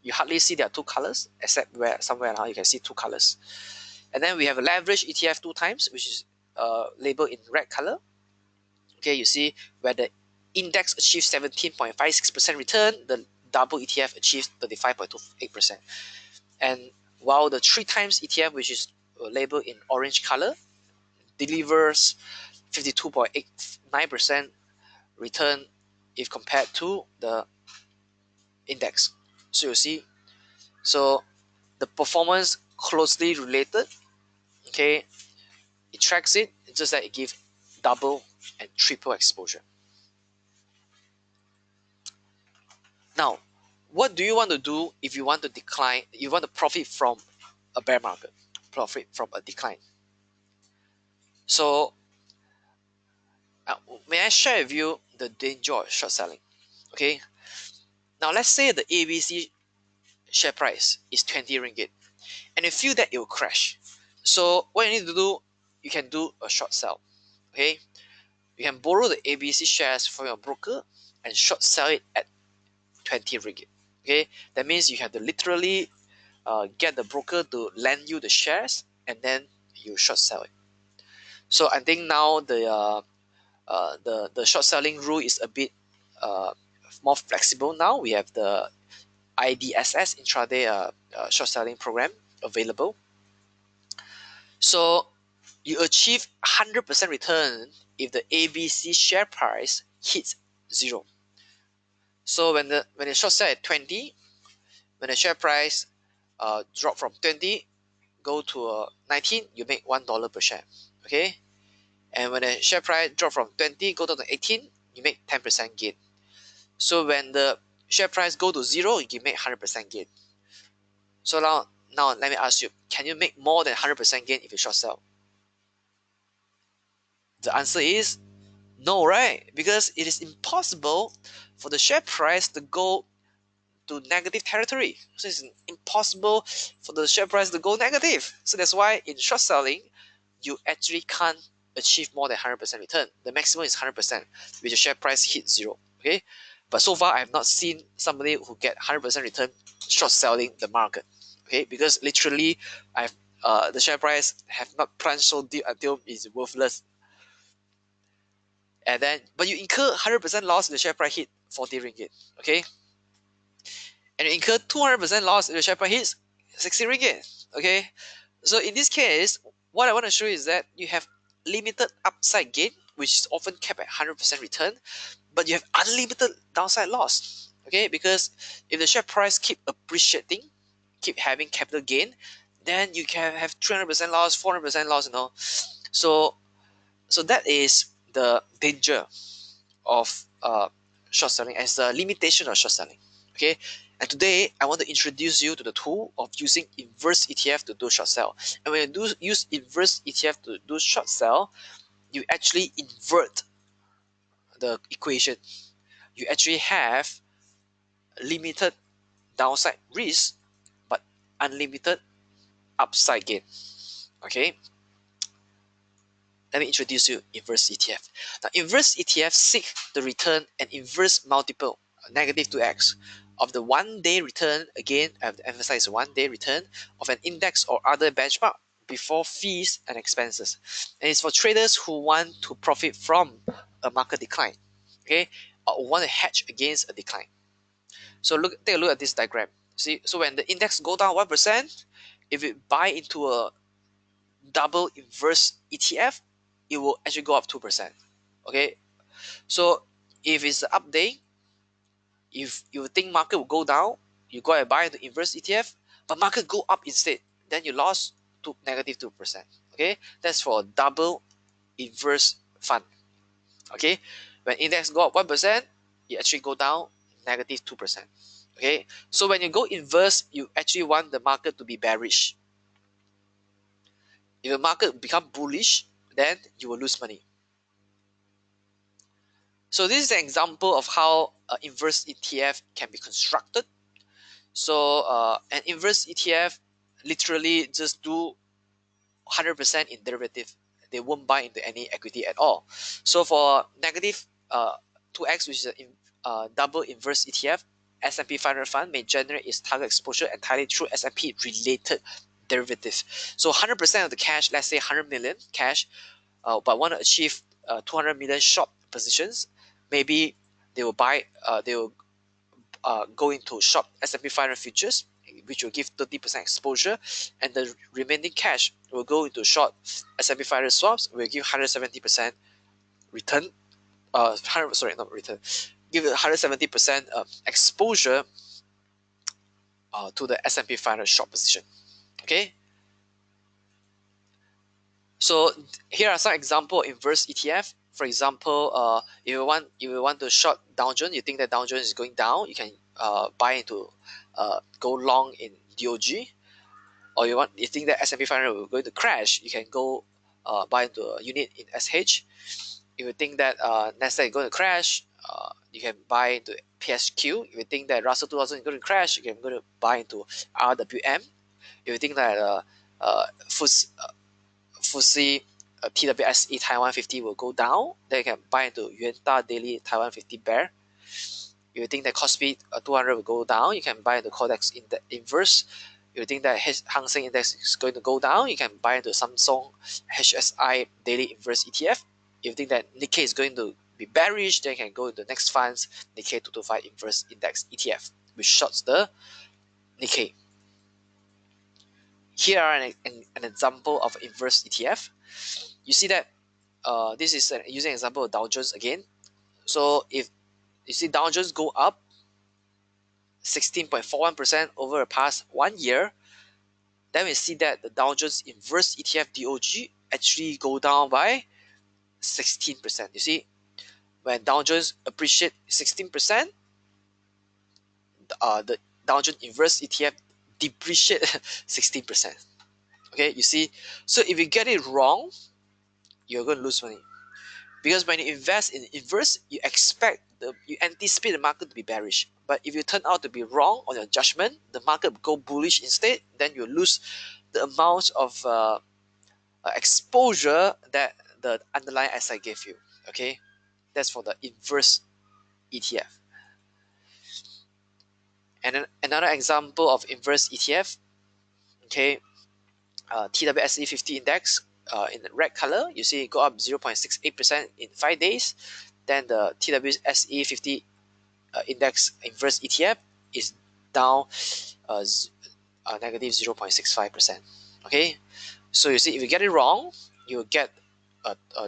You hardly see there are 2 colors, except where somewhere now you can see 2 colors. And then we have a leverage ETF 2 times, which is labeled in red color. Okay, you see where the index achieves 17.56% return, the double ETF achieves 35.28%. And while the 3 times ETF, which is labeled in orange color, delivers 52.89% return if compared to the index. So you see, so the performance closely related. Okay, it tracks it. It's just that it gives double and triple exposure. Now, what do you want to do if you want to decline? You want to profit from a bear market, profit from a decline. So, may I share with you the danger of short selling? Okay. Now, let's say the ABC share price is 20 ringgit, and you feel that it will crash. So, what you need to do, you can do a short sell. Okay. You can borrow the ABC shares from your broker and short sell it at 20 ringgit. Okay, that means you have to literally get the broker to lend you the shares, and then you short sell it. So I think now the short selling rule is a bit more flexible now. We have the IDSS intraday short selling program available. So you achieve 100% return if the ABC share price hits 0. So when the short sell at 20, when the share price drop from 20 go to 19, you make $1 per share. Okay, And when the share price drop from 20 go down to 18, you make 10% gain. So when the share price go to 0, you make 100% gain. So now let me ask you, can you make more than 100% gain if you short sell? The answer is no, right? Because it is impossible for the share price to go to negative territory. So it's impossible for the share price to go negative. So that's why in short selling, you actually can't achieve more than 100% return. The maximum is 100%, which the share price hits 0. Okay, but so far I have not seen somebody who get 100% return short selling the market. Okay, because literally the share price have not plunged so deep until it's worthless. And then, but you incur 100% loss if the share price hit 40 ringgit. Okay, and you incur 200% loss if the share price hits 60 ringgit. Okay, so in this case, what I want to show you is that you have limited upside gain, which is often kept at 100% return, but you have unlimited downside loss. Okay, because if the share price keep appreciating, keep having capital gain, then you can have 300% loss, 400% loss, So that is the danger of short selling, as the limitation of short selling. Okay, and today I want to introduce you to the tool of using inverse ETF to do short sell. And when you do use inverse ETF to do short sell, you actually invert the equation. You actually have limited downside risk but unlimited upside gain. Okay, let me introduce you inverse ETF. Now, inverse ETF seek the return and inverse multiple, negative 2x, of the 1-day return. Again, I have to emphasize 1-day return of an index or other benchmark before fees and expenses. And it's for traders who want to profit from a market decline, okay, or want to hedge against a decline. So take a look at this diagram. See, so when the index go down 1%, if you buy into a double inverse ETF, it will actually go up 2%. Okay, so if it's an up day, if you think market will go down, you go and buy the inverse ETF, but market go up instead, then you lost to negative 2%. Okay, that's for a double inverse fund. Okay, when index go up 1%, you actually go down negative 2%. Okay, so when you go inverse, you actually want the market to be bearish. If the market become bullish, then you will lose money. So this is an example of how inverse ETF can be constructed. So an inverse ETF literally just do 100% in derivative. They won't buy into any equity at all. So for negative 2x, which is a double inverse ETF, S&P 500 fund may generate its target exposure entirely through S&P related derivative. So 100% of the cash, let's say 100 million cash, but want to achieve 200 million short positions, maybe they will go into short S&P 500 futures, which will give 30% exposure, and the remaining cash will go into short S&P 500 swaps, will give 170% return. Not return. Give 170% exposure to the S&P 500 short position. Okay. So here are some example inverse ETF. For example, if you want to short Dow Jones, you think that Dow Jones is going down, you can buy into go long in DOG, or you think that S&P 500 will going to crash, you can go buy into a unit in SH. If you think that Nasdaq is going to crash, you can buy into PSQ. If you think that Russell 2000 is going to crash, you can go to buy into RWM. If you think that FTSE TWSE Taiwan 50 will go down, then you can buy into Yuanta Daily Taiwan 50 Bear. If you think that Kospi 200 will go down, you can buy into Codex in the inverse. If you think that Hang Seng Index is going to go down, you can buy into Samsung HSI Daily Inverse ETF. If you think that Nikkei is going to be bearish, then you can go into next funds Nikkei 225 Inverse Index ETF, which shorts the Nikkei. Here are an example of inverse ETF. You see that this is using example of Dow Jones again. So if you see Dow Jones go up 16.41% over the past 1 year, then we see that the Dow Jones inverse ETF DOG actually go down by 16%. You see, when Dow Jones appreciate 16%, the Dow Jones Inverse ETF depreciate 16%. Okay, you see, so if you get it wrong, you're going to lose money. Because when you invest in inverse, you anticipate the market to be bearish. But if you turn out to be wrong on your judgment, the market go bullish instead, then you lose the amount of exposure that the underlying asset gave you. Okay, that's for the inverse ETF. And then another example of inverse ETF, okay, TWSE 50 index in the red color, you see it go up 0.68% in 5 days. Then the TWSE 50 index inverse ETF is down negative 0.65%. Okay, so you see, if you get it wrong, you get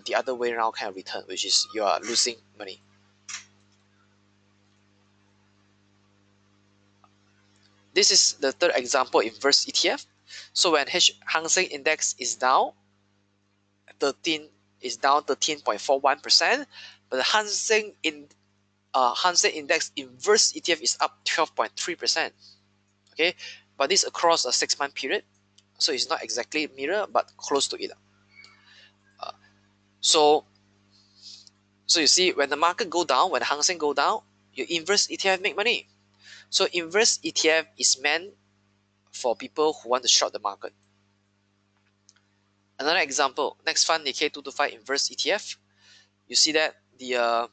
the other way around kind of return, which is you are losing money. This is the third example, inverse ETF. So when Hang Seng Index is down 13.41%, but the Hang Seng Index Inverse ETF is up 12.3%. Okay, but this across a 6-month period, so it's not exactly mirror, but close to it. So you see, when the market go down, when the Hang Seng go down, your inverse ETF make money. So inverse ETF is meant for people who want to short the market. Another example, next fund Nikkei 225 inverse ETF. You see that the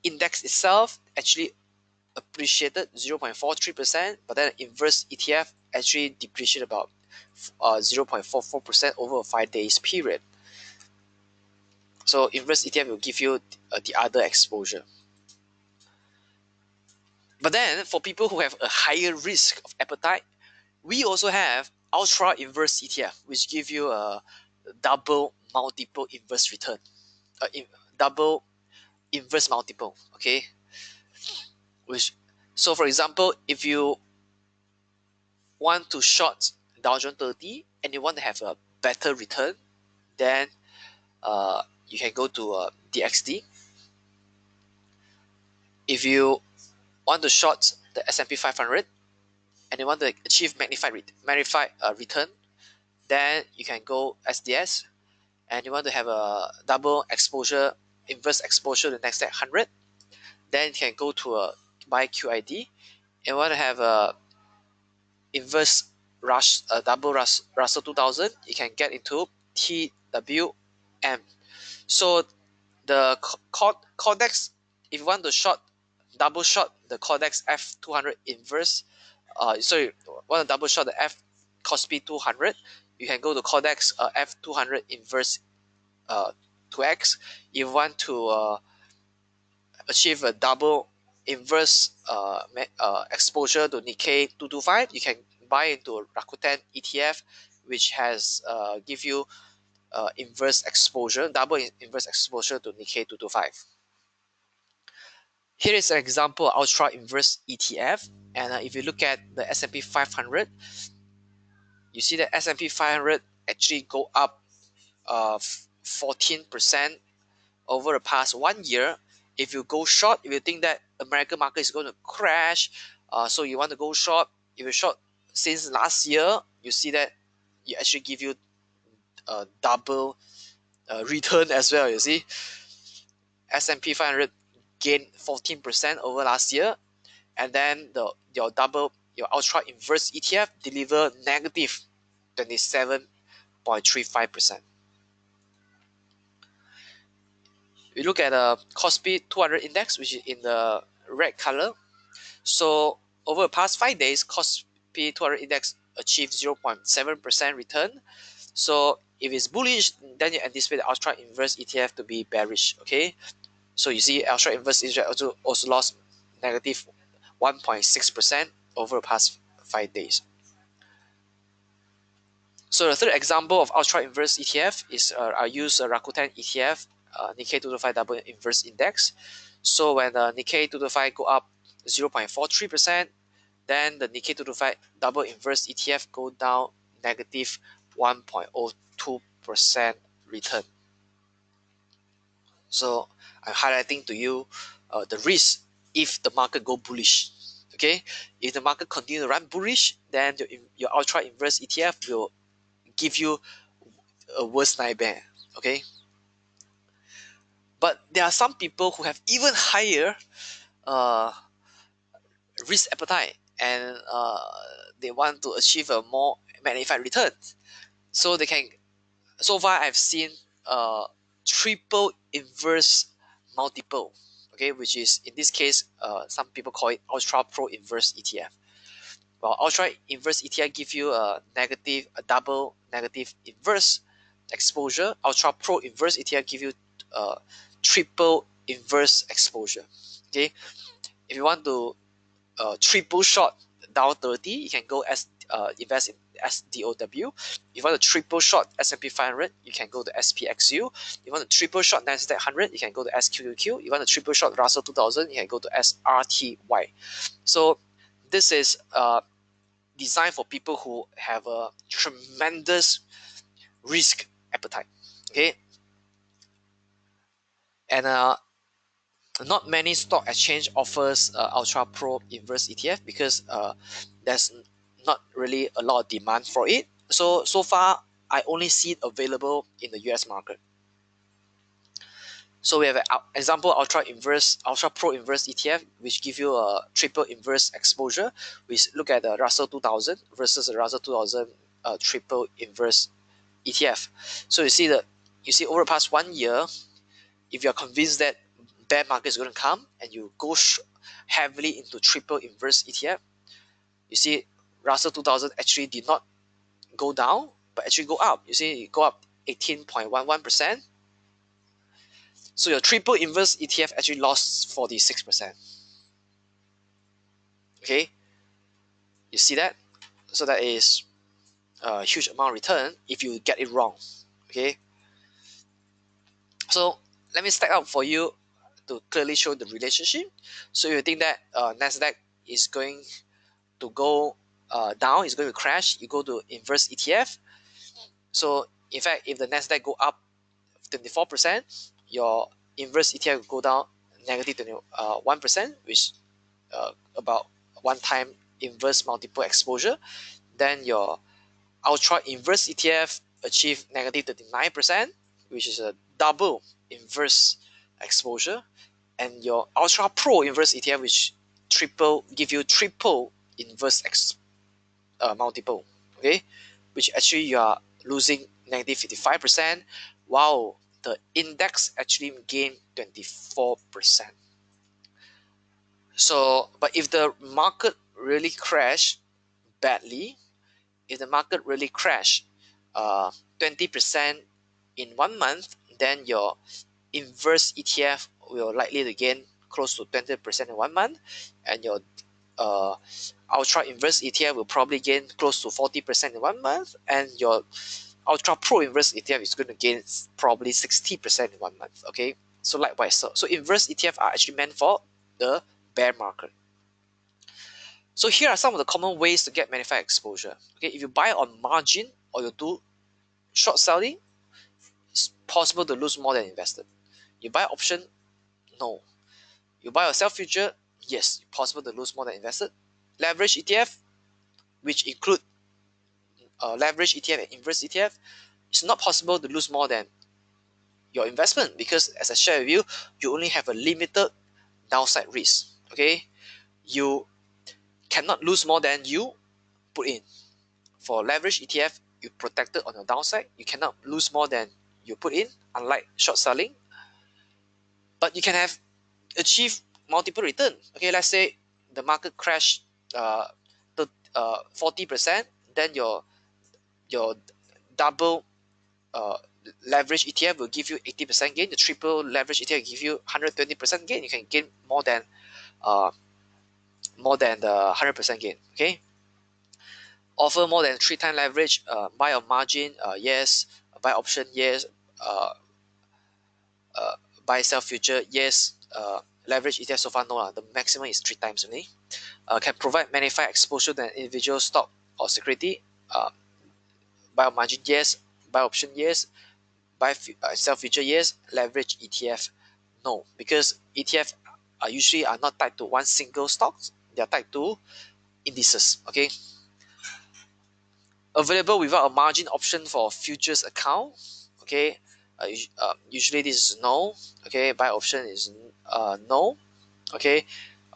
index itself actually appreciated 0.43%, but then inverse ETF actually depreciated about 0.44% over a 5 days period. So inverse ETF will give you the other exposure. But then for people who have a higher risk of appetite, we also have ultra inverse ETF, which give you a double multiple inverse return, double inverse multiple. Okay, so for example, if you want to short Dow Jones 30 and you want to have a better return, then you can go to DXD. If you want to short the S&P 500 and you want to achieve magnified return, then you can go SDS. And you want to have a double exposure, inverse exposure to the next 100, then you can go to a buy QID. And you want to have a inverse double Russell 2000, you can get into TWM. So the Codex, if you want to double short the Codex F200 inverse, want to double short the F Kospi 200, you can go to Codex F200 inverse 2x. If you want to achieve a double inverse exposure to Nikkei 225, you can buy into Rakuten ETF, which has give you inverse exposure, double inverse exposure to Nikkei 225. Here is an example ultra inverse ETF, and if you look at the S&P 500, you see the S&P 500 actually go up 14% over the past 1 year. If you go short, if you think that American market is going to crash, so you want to go short, if you short since last year, you see that you actually give you a double return as well. You see, S&P 500 gained 14% over last year, and then your ultra inverse ETF deliver negative 27.35%. We look at the Kospi 200 index, which is in the red color. So over the past 5 days, Kospi 200 index achieved 0.7% return. So if it's bullish, then you anticipate the ultra inverse ETF to be bearish. Okay, so you see ultra inverse ETF also lost negative 1.6% over the past 5 days. So the third example of ultra inverse ETF is I use Rakuten ETF, Nikkei 225 double inverse index. So when the Nikkei 225 go up 0.43%, then the Nikkei 225 double inverse ETF go down negative 1.02%. 25% return. So I'm highlighting to you the risk if the market go bullish. Okay, if the market continue to run bullish, then your ultra inverse ETF will give you a worse nightmare. Okay, but there are some people who have even higher uh, risk appetite, and they want to achieve a more magnified return. So they can. So far, I've seen triple inverse multiple. Okay, which is in this case, some people call it ultra pro inverse ETF. Well, ultra inverse ETF give you a double negative inverse exposure. Ultra pro inverse ETF give you triple inverse exposure. Okay, if you want to triple short Dow 30, you can go invest in SDOW. If you want to triple short S&P 500, you can go to SPXU. If you want to triple short Nasdaq 100, you can go to SQQQ. If you want to triple short Russell 2000, you can go to SRTY. So this is designed for people who have a tremendous risk appetite. Okay, and not many stock exchange offers ultra pro inverse ETF because there's not really a lot of demand for it. So far I only see it available in the US market. So we have an example ultra pro inverse ETF, which give you a triple inverse exposure. We look at the Russell 2000 versus the Russell 2000 triple inverse ETF. So you see over the past 1 year, if you're convinced that bear market is going to come and you go heavily into triple inverse ETF, you see Russell 2000 actually did not go down, but actually go up. You see it go up 18.11%. So your triple inverse ETF actually lost 46%. Okay, you see that? So that is a huge amount of return if you get it wrong. Okay, so let me stack up for you to clearly show the relationship. So you think that Nasdaq is going to go down, is going to crash, you go to inverse ETF. So in fact, if the Nasdaq go up 24%, your inverse ETF will go down negative 1%, which about one time inverse multiple exposure. Then your ultra inverse ETF achieve negative 39%, which is a double inverse exposure. And your ultra pro inverse ETF, which give you triple inverse multiple. Okay, which actually you are losing negative 55%, while the index actually gained 24%. So, but if the market really crash badly, if the market really crash 20% in 1 month, then your inverse ETF will likely to gain close to 20% in 1 month, and your uh, ultra inverse ETF will probably gain close to 40% in 1 month, and your ultra pro inverse ETF is going to gain probably 60% in 1 month. Okay, so likewise, so inverse ETF are actually meant for the bear market. So here are some of the common ways to get magnified exposure. Okay, if you buy on margin or you do short selling, it's possible to lose more than invested. You buy option, no. You buy or sell future, yes, possible to lose more than invested. Leverage ETF, which include leverage ETF and inverse ETF, it's not possible to lose more than your investment because, as I shared with you, you only have a limited downside risk. Okay, you cannot lose more than you put in. For leverage ETF, you protected on your downside. You cannot lose more than you put in, unlike short selling. But you can have achieve multiple return. Okay, let's say the market crash 40%, then your double uh, leverage ETF will give you 80% gain. The triple leverage ETF will give you 120% gain. You can gain uh, more than the 100% gain. Okay, offer more than 3 times leverage. Buy on margin, yes. Buy option, yes. Uh, uh, Buy sell future, yes. Leverage ETF so far no. The maximum is 3 times only. Can provide magnified exposure to an individual stock or security. Buy on margin, yes. buy option, yes. Sell future, yes. Leverage ETF, no, because ETF are usually not tied to one single stock. They are tied to indices. Okay. Available without a margin option for futures account. Okay. Usually this is no. Okay. Buy option is no. Okay.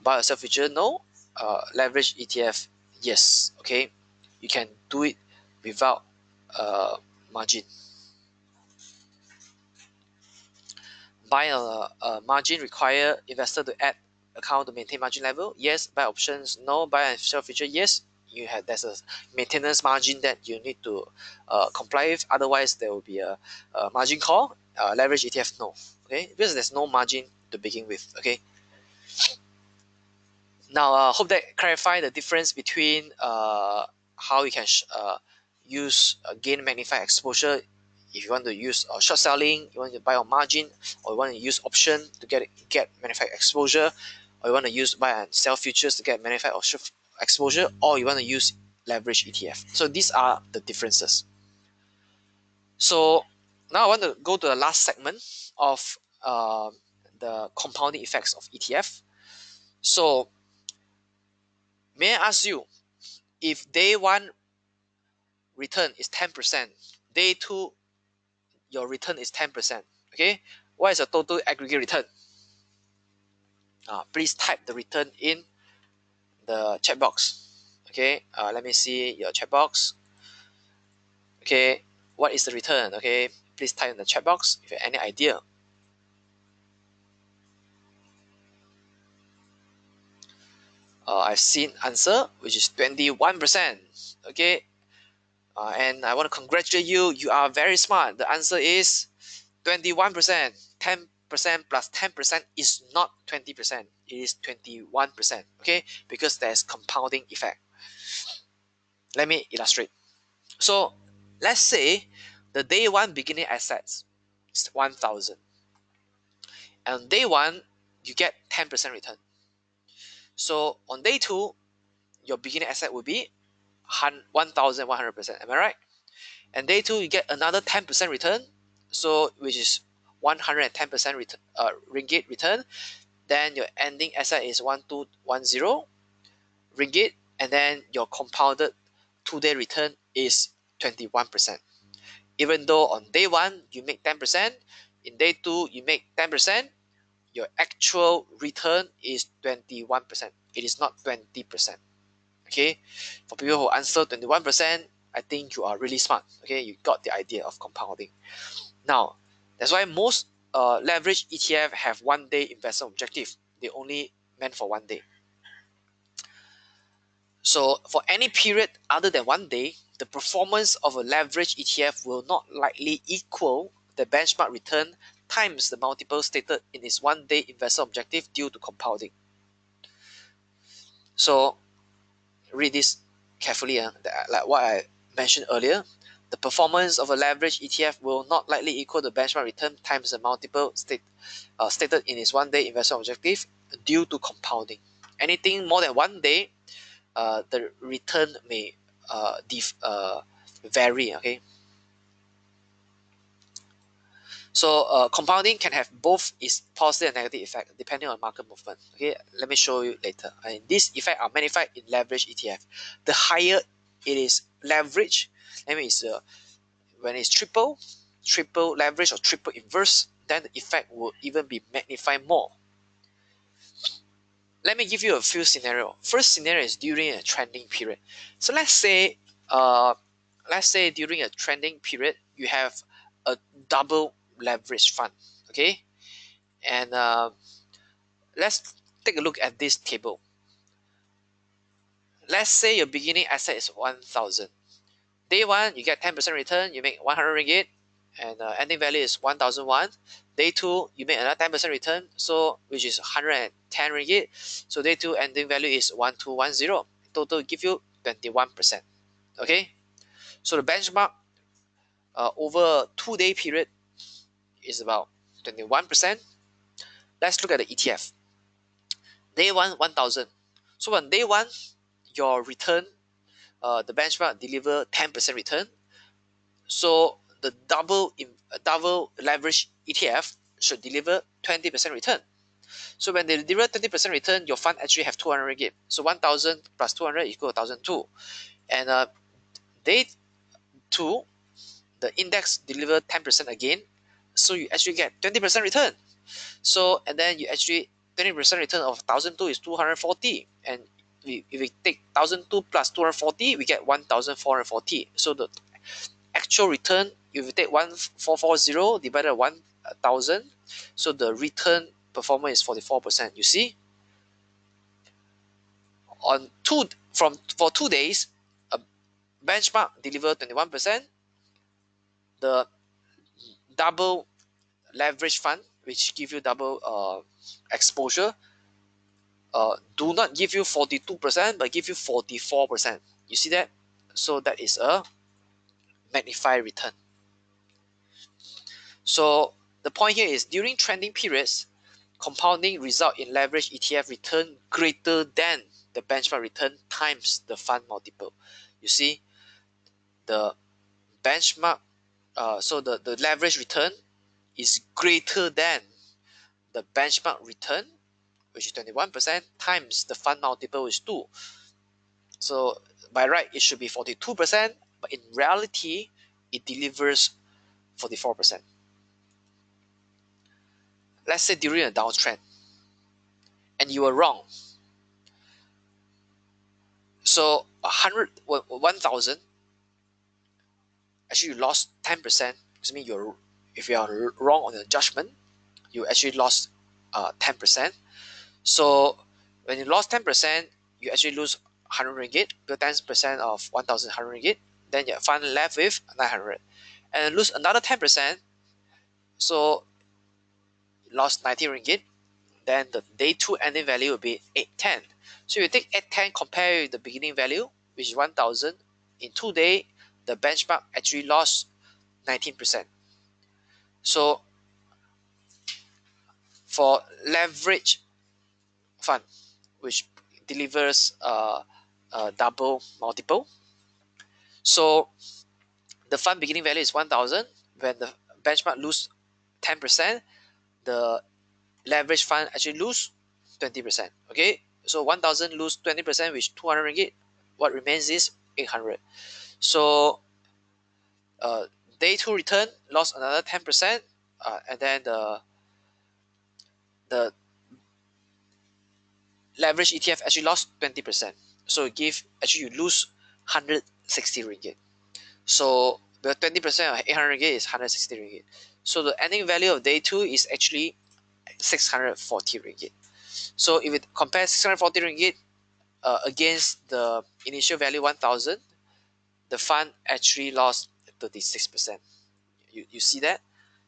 Buy or sell future, no. Leverage ETF, yes. Okay. You can do it without margin. Buy a margin require investor to add account to maintain margin level, yes. Buy options, no. Buy and sell future, yes. There's a maintenance margin that you need to comply with, otherwise there will be a margin call. Leverage ETF, no. Okay, because there's no margin to begin with. Okay. Now, hope that clarify the difference between how you can use gain magnify exposure. If you want to use short selling, you want to buy on margin, or you want to use option to get magnify exposure, or you want to use buy and sell futures to get magnify or exposure, or you want to use leverage ETF. So these are the differences. So now I want to go to the last segment of the compounding effects of ETF. So may I ask you, if day one return is 10%, day two your return is 10%, okay, what is the total aggregate return? Please type the return in the chat box. Okay, let me see your chat box. Okay, what is the return? Okay, please type in the chat box if you have any idea. I've seen answer, which is 21%. Okay, and I want to congratulate you. You are very smart. The answer is 21%. 10% plus 10% is not 20%. It is 21%. Okay, because there's compounding effect. Let me illustrate. So let's say the day one beginning assets is 1,000. And on day one, you get 10% return. So on day two, your beginning asset will be 1,100%. Am I right? And day two, you get another 10% return. So which is 110% return, ringgit return. Then your ending asset is 1,210 ringgit. And then your compounded 2-day return is 21%. Even though on day one you make 10%, in day two you make 10%, your actual return is 21%. It is not 20%. Okay, for people who answer 21%, I think you are really smart. Okay, you got the idea of compounding. Now, that's why most leverage ETF have 1-day investment objective. They only meant for 1 day. So for any period other than 1 day, the performance of a leverage ETF will not likely equal the benchmark return times the multiple stated in its 1-day investment objective due to compounding. So read this carefully. Like what I mentioned earlier, the performance of a leverage ETF will not likely equal the benchmark return times the multiple stated in its 1-day investment objective due to compounding. Anything more than 1 day, the return may vary. Okay, so compounding can have both its positive and negative effect depending on market movement. Okay, let me show you later. And these effects are magnified in leverage ETF. The higher it is leverage, I mean it's when it's triple leverage or triple inverse, then the effect will even be magnified more. Let me give you a few scenarios. First scenario is during a trending period. So let's say during a trending period, you have a double leverage fund. Okay, and let's take a look at this table. Let's say your beginning asset is 1,000. Day one, you get 10% return, you make 100 ringgit, and ending value is 1,001. Day two, you make another 10% return, so which is 110 ringgit. So day two ending value is 1,210. Total give you 21%. Okay, so the benchmark over a 2-day period is about 21%. Let's look at the ETF. Day one, 1,000. So on day one, your return, the benchmark deliver 10% return. So the double leverage ETF should deliver 20% return. So when they deliver 20% return, your fund actually have 200 ringgit. So 1,000 plus 200 equal 1,002. And day 2, the index deliver 10% again. So you actually get 20% return. So, and then you actually 20% return of 1,002 is 240. And if we take 1,002 plus 240, we get 1,440. So the actual return, if you take 1,440 divided by 1,000, so the return performance is 44%. You see, for 2 days, a benchmark deliver 21%. The double leverage fund, which give you double exposure, do not give you 42%, but give you 44%. You see that? So that is a magnified return. So the point here is during trending periods, compounding result in leverage ETF return greater than the benchmark return times the fund multiple. You see, the benchmark, so the leverage return is greater than the benchmark return, which is 21%, times the fund multiple is 2. So by right, it should be 42%, but in reality, it delivers 44%. Let's say during a downtrend, and you were wrong. So 1,000, actually you lost 10%. Because mean if you are wrong on your judgment, you actually lost 10%. So when you lost 10%, you actually lose 100 ringgit, because 10% of 1,100 ringgit, then your fund left with 900. And lose another 10%, so you lost 90 ringgit, then the day 2 ending value will be 810. So you take 810, compare with the beginning value, which is 1,000. In 2 days, the benchmark actually lost 19%. So for leverage fund, which delivers a double multiple, so the fund beginning value is 1,000. When the benchmark lose 10%, the leverage fund actually lose 20%. Okay, so 1,000 lose 20%, which 200 ringgit. What remains is 800. So day 2 return lost another 10%, and then the leverage ETF actually lost 20%. So it give actually you lose 160 ringgit. So the 20% of 800 ringgit is 160 ringgit. So the ending value of day 2 is actually 640 ringgit. So if it compares 640 ringgit against the initial value 1,000, the fund actually lost 36%. You see that?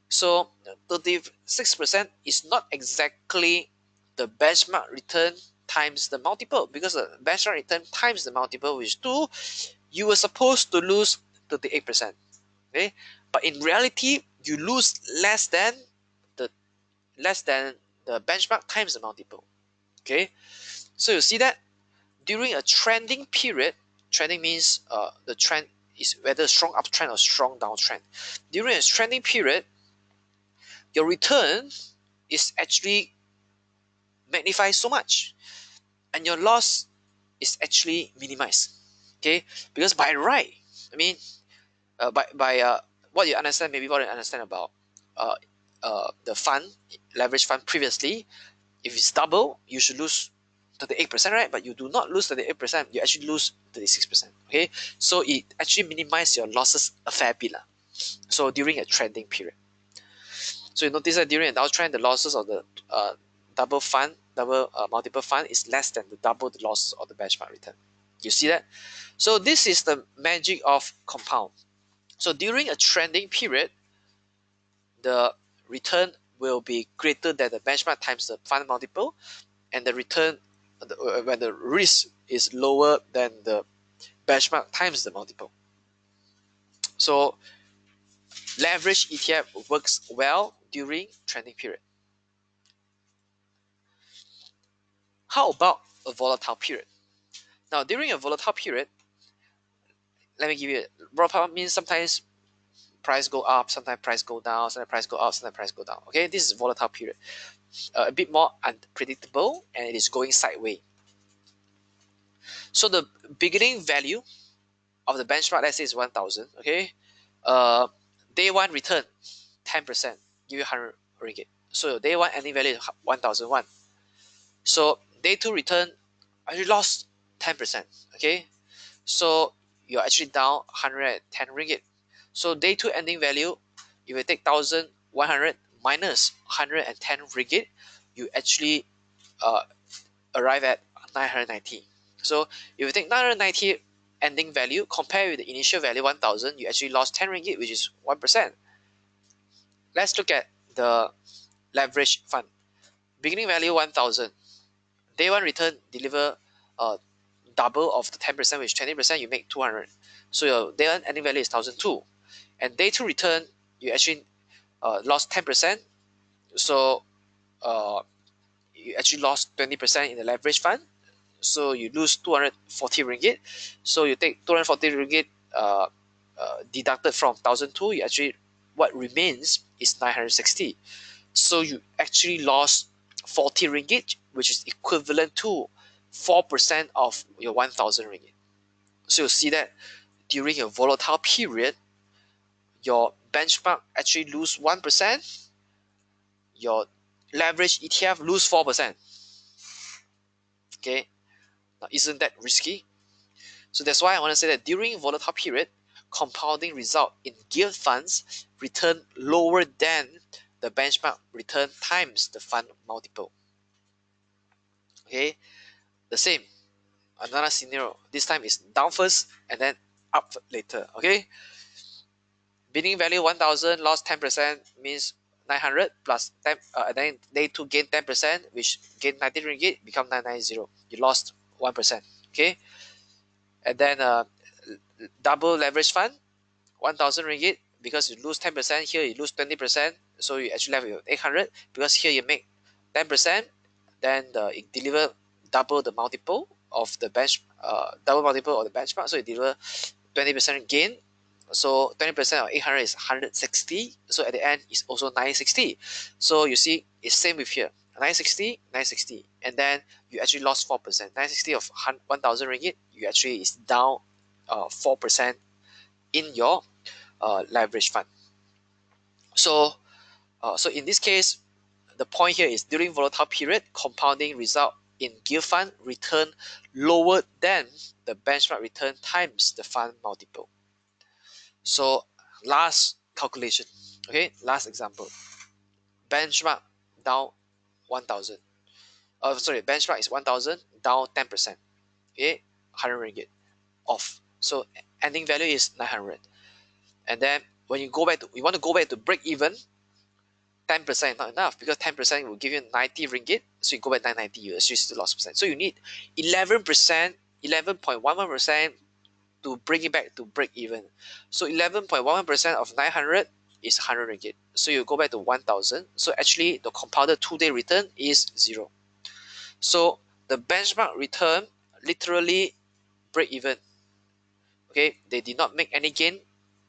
So 36% is not exactly the benchmark return times the multiple, because the benchmark return times the multiple, which is 2, you were supposed to lose 38%. Okay, but in reality, you lose the less than the benchmark times the multiple. Okay, so you see that during a trending period, trending means the trend is whether strong uptrend or strong downtrend. During a trending period, your return is actually magnified so much, and your loss is actually minimized. Okay, because by right, I mean, by what you understand, maybe what you understand about uh, the fund, leverage fund previously, if it's double, you should lose 38%, right? But you do not lose 38%, you actually lose 36%. Okay, so it actually minimizes your losses a fair bit. So during a trending period. So you notice that during a downtrend, the losses of the double multiple fund is less than the double the losses of the benchmark return. You see that? So this is the magic of compound. So during a trending period, the return will be greater than the benchmark times the fund multiple, and the return when the risk is lower than the benchmark times the multiple. So leverage ETF works well during trending period. How about a volatile period? Now, during a volatile period, let me give you volatile means sometimes price go up, sometimes price go down, sometimes price go up, sometimes price go down. Okay, this is volatile period. A bit more unpredictable, and it is going sideways. So the beginning value of the benchmark, let's say, is 1,000. Okay, uh, day one return 10%, give you 100 ringgit. So day one ending value is 1,001. So day two return, you lost 10%. Okay, so you're actually down 110 ringgit. So day two ending value, if you take 1,100 minus 110 ringgit, you actually uh, arrive at 990. So if you take 990 ending value, compare with the initial value 1,000, you actually lost 10 ringgit, which is 1%. Let's look at the leverage fund. Beginning value 1,000. Day one return deliver double of the 10%, which 20%, you make 200. So your day one ending value is 1,002. And day two return, you actually lost 10%. So you actually lost 20% in the leverage fund. So you lose 240 ringgit. So you take 240 ringgit deducted from 1,002, you actually, what remains is 960. So you actually lost 40 ringgit, which is equivalent to 4% of your 1,000 ringgit. So you see that during a volatile period, your benchmark actually lose 1%, your leverage ETF lose 4%. Okay, now isn't that risky? So that's why I want to say that during volatile period, compounding result in gilt funds return lower than the benchmark return times the fund multiple. Okay, the same, another scenario. This time is down first and then up later. Okay, beginning value 1,000, lost 10%, means 900 plus 10, and then day two gain 10%, which gain 19 ringgit, become 990. You lost 1%. Okay, and then double leverage fund, 1,000 ringgit, because you lose 10%, here you lose 20%, so you actually left with 800, because here you make 10%, then it deliver double the multiple of the double multiple of the benchmark, so it deliver 20% gain. So 20% of 800 is 160, so at the end it's also 960. So you see, it's same with here, 960, 960, and then you actually lost 4%. 960 of 1,000 ringgit, you actually is down 4% in your leverage fund. So, so in this case, the point here is during volatile period, compounding result in gilt fund return lower than the benchmark return times the fund multiple. So last calculation, okay, last example. Benchmark down 1,000. Sorry, benchmark is 1,000, down 10%. Okay, 100 ringgit off. So ending value is 900. And then when you go back to, you want to go back to break even, 10% not enough, because 10% will give you 90 ringgit. So you go back 990, you actually still lost percent. So you need 11%, 11.11% to bring it back to break even. So 11.11% of 900 is 100 ringgit. So you go back to 1,000. So actually the compounded 2-day return is 0. So the benchmark return literally break even. Okay, they did not make any gain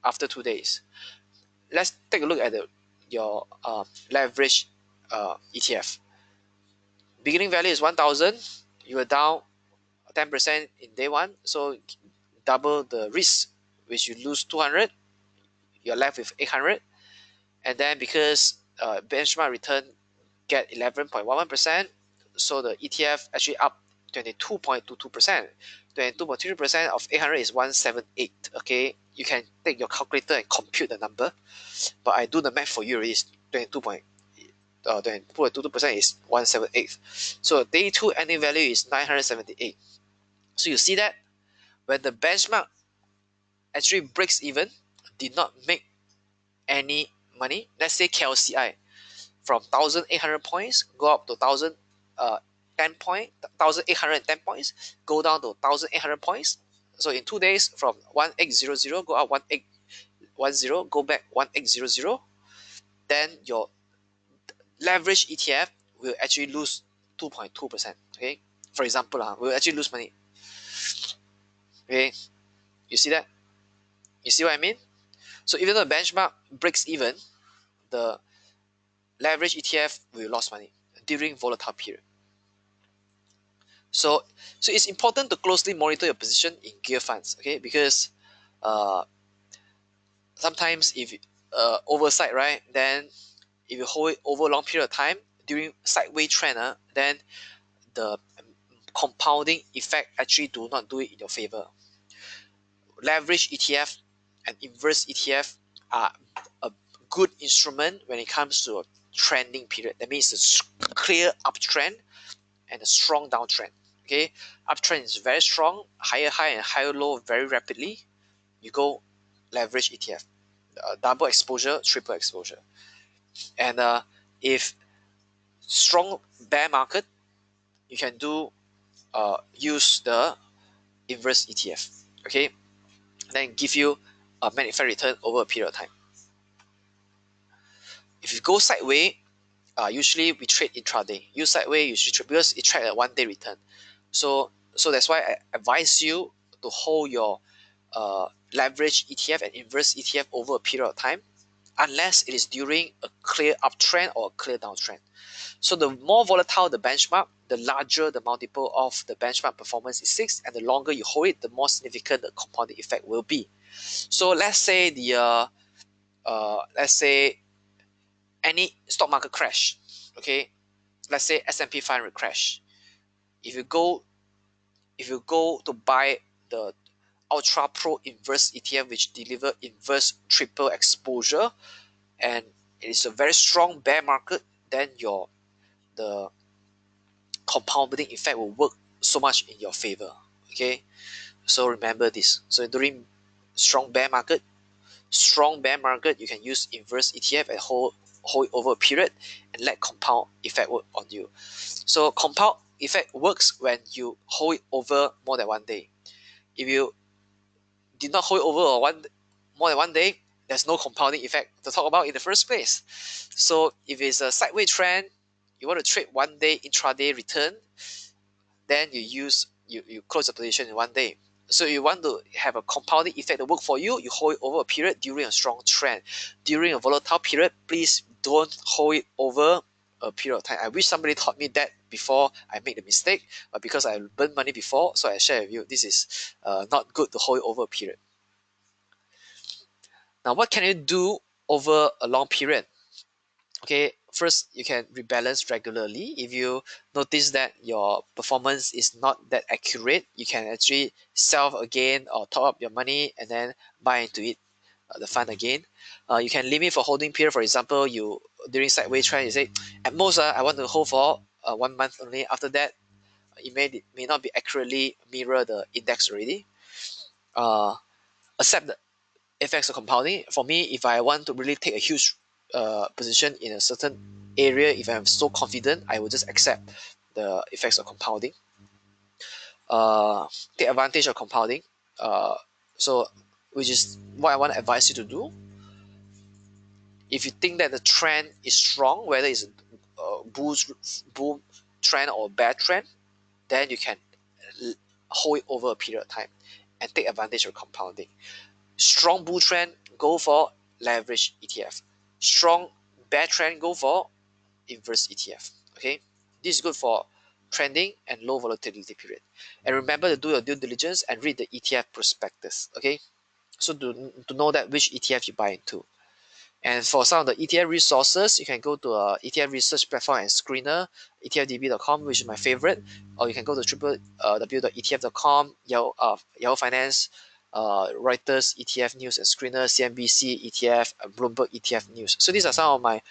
after 2 days. Let's take a look at your leverage ETF. Beginning value is 1,000. You are down 10% in day one, so double the risk, which you lose 200. You're left with 800. And then because benchmark return get 11.11%, so the ETF actually up 22.22%. 22.22% of 800 is 178. Okay, you can take your calculator and compute the number, but I do the math for you already. Is 22.22% is 178. So day two ending value is 978. So you see that when the benchmark actually breaks even, did not make any money. Let's say KLCI from 1,800 points go up to 1,010 point, 1,810 points, go down to 1,800 points. So in 2 days, from 1,800 go up 1,810, go back 1,800. Then your leverage ETF will actually lose 2.2%. Okay, for example, will actually lose money. Okay, you see that? You see what I mean? So even though the benchmark breaks even, the leverage ETF will lose money during volatile period. So it's important to closely monitor your position in gear funds, okay? Because sometimes if oversight, right, then if you hold it over a long period of time during sideways trend, then the compounding effect actually do not do it in your favor. Leverage ETF and inverse ETF are a good instrument when it comes to a trending period. That means a clear uptrend and a strong downtrend. Okay, uptrend is very strong, higher high and higher low very rapidly. You go leverage ETF, double exposure, triple exposure. And if strong bear market, you can do use the inverse ETF. Okay, then give you a magnified return over a period of time. If you go sideways, usually we trade intraday. Use sideways, you should trade because it trade a 1 day return. So that's why I advise you to hold your leverage ETF and inverse ETF over a period of time, unless it is during a clear uptrend or a clear downtrend. So the more volatile the benchmark, the larger the multiple of the benchmark performance is 6, and the longer you hold it, the more significant the compounding effect will be. So let's say let's say any stock market crash, okay? Let's say S&P 500 crash. If you go to buy the Ultra Pro Inverse ETF, which deliver inverse triple exposure, and it is a very strong bear market, then the compounding effect will work so much in your favor. Okay, so remember this. So during strong bear market, you can use inverse ETF and hold it over a period and let compound effect work on you. So compound effect works when you hold it over more than 1 day. If you did not hold it over more than 1 day, there's no compounding effect to talk about in the first place. So if it's a sideways trend, you want to trade 1 day intraday return, then you close the position in 1 day. So you want to have a compounding effect to work for you, you hold it over a period during a strong trend. During a volatile period, please don't hold it over a period of time. I wish somebody taught me that before I made the mistake, but because I burned money before, so I share with you, this is not good to hold it over a period. Now, what can you do over a long period? Okay, first you can rebalance regularly. If you notice that your performance is not that accurate, you can actually sell again or top up your money and then buy into it, the fund again. You can limit for holding period. For example, you during sideways trend, you say at most I want to hold for 1 month only. After that, it may not be accurately mirror the index already. Uh, Accept the effects of compounding. For me, if I want to really take a huge position in a certain area, if I'm so confident, I will just accept the effects of compounding. Uh, Take advantage of compounding. Uh, so, which is what I want to advise you to do. If you think that the trend is strong, whether it's a boom trend or bear trend, then you can hold it over a period of time and take advantage of compounding. Strong bull trend, go for leverage ETF. Strong bear trend, go for inverse ETF. Okay, this is good for trending and low volatility period. And remember to do your due diligence and read the ETF prospectus. Okay, so to know that which ETF you buy into. And for some of the ETF resources, you can go to a ETF research platform and screener, etfdb.com, which is my favorite, or you can go to www.etf.com, Yahoo Finance, Reuters ETF News and Screener, CNBC ETF, Bloomberg ETF News. So these are some of my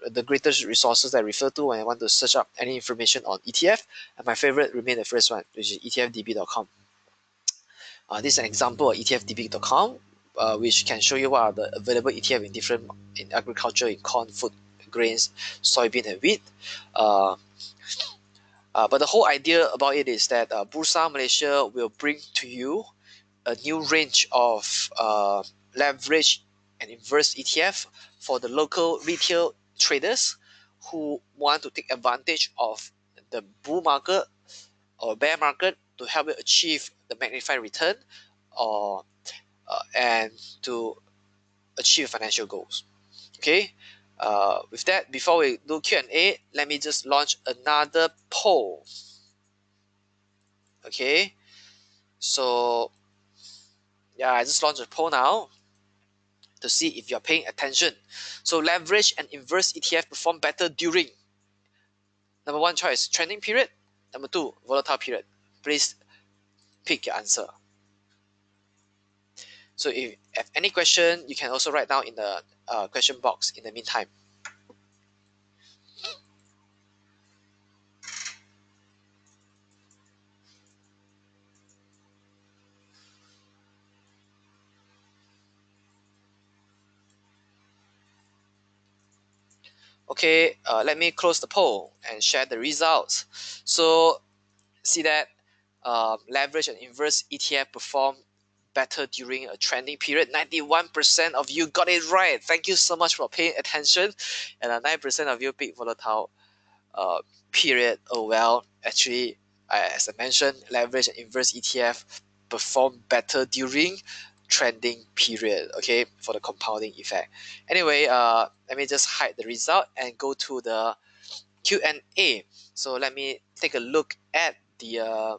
the greatest resources that I refer to when I want to search up any information on ETF. And my favorite remain the first one, which is etfdb.com. This is an example of etfdb.com, which can show you what are the available ETF in agriculture, in corn, food, grains, soybean, and wheat. But the whole idea about it is that Bursa Malaysia will bring to you a new range of leverage and inverse ETF for the local retail traders who want to take advantage of the bull market or bear market to help you achieve the magnified return, or and to achieve financial goals. Okay. With that, before we do Q&A, let me just launch another poll. Okay. So yeah, I just launched a poll now to see if you're paying attention. So leverage and inverse ETF perform better during number one choice, trending period. Number two, volatile period. Please pick your answer. So if you have any question, you can also write down in the question box in the meantime. Okay, let me close the poll and share the results. So see that leverage and inverse ETF perform better during a trending period. 91% of you got it right. Thank you so much for paying attention. And 9% of you picked volatile uh, period. Oh well, actually, as I mentioned, leverage and inverse ETF perform better during trending period. Okay, for the compounding effect. Anyway, let me just hide the result and go to the Q&A. So let me take a look at the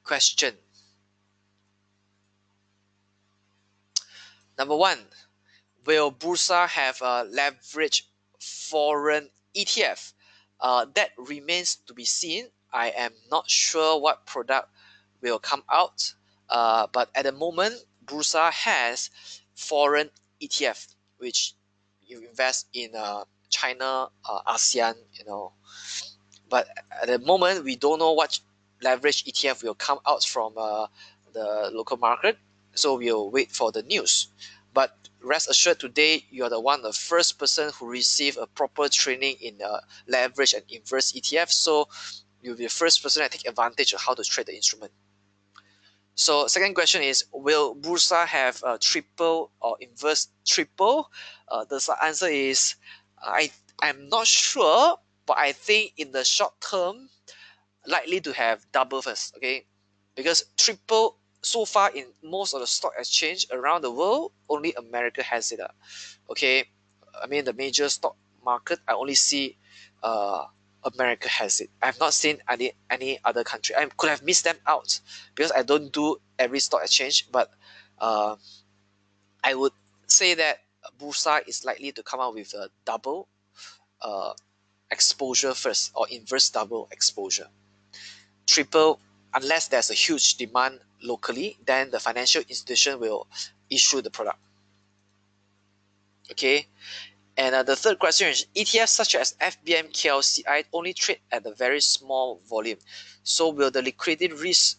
question. Number one, will Bursa have a leveraged foreign ETF? That remains to be seen. I am not sure what product will come out, but at the moment, Bursa has foreign ETF, which you invest in China, ASEAN, But at the moment, we don't know what leverage ETF will come out from the local market. So we'll wait for the news. But rest assured, today you are the first person who receive a proper training in leverage and inverse ETF. So you'll be the first person to take advantage of how to trade the instrument. So second question is, will Bursa have a triple or inverse triple? The answer is, I'm not sure, but I think in the short term, likely to have double first, okay? Because triple, so far in most of the stock exchange around the world, only America has it. Okay, I mean the major stock market, I only see uh, America has it. I have not seen any other country. I could have missed them out because I don't do every stock exchange, but uh, I would say that Bursa is likely to come out with a double uh, exposure first or inverse double exposure. Triple, unless there's a huge demand locally, then the financial institution will issue the product. Okay, and the third question is, ETFs such as FBM KLCI only trade at a very small volume, so will the liquidity risk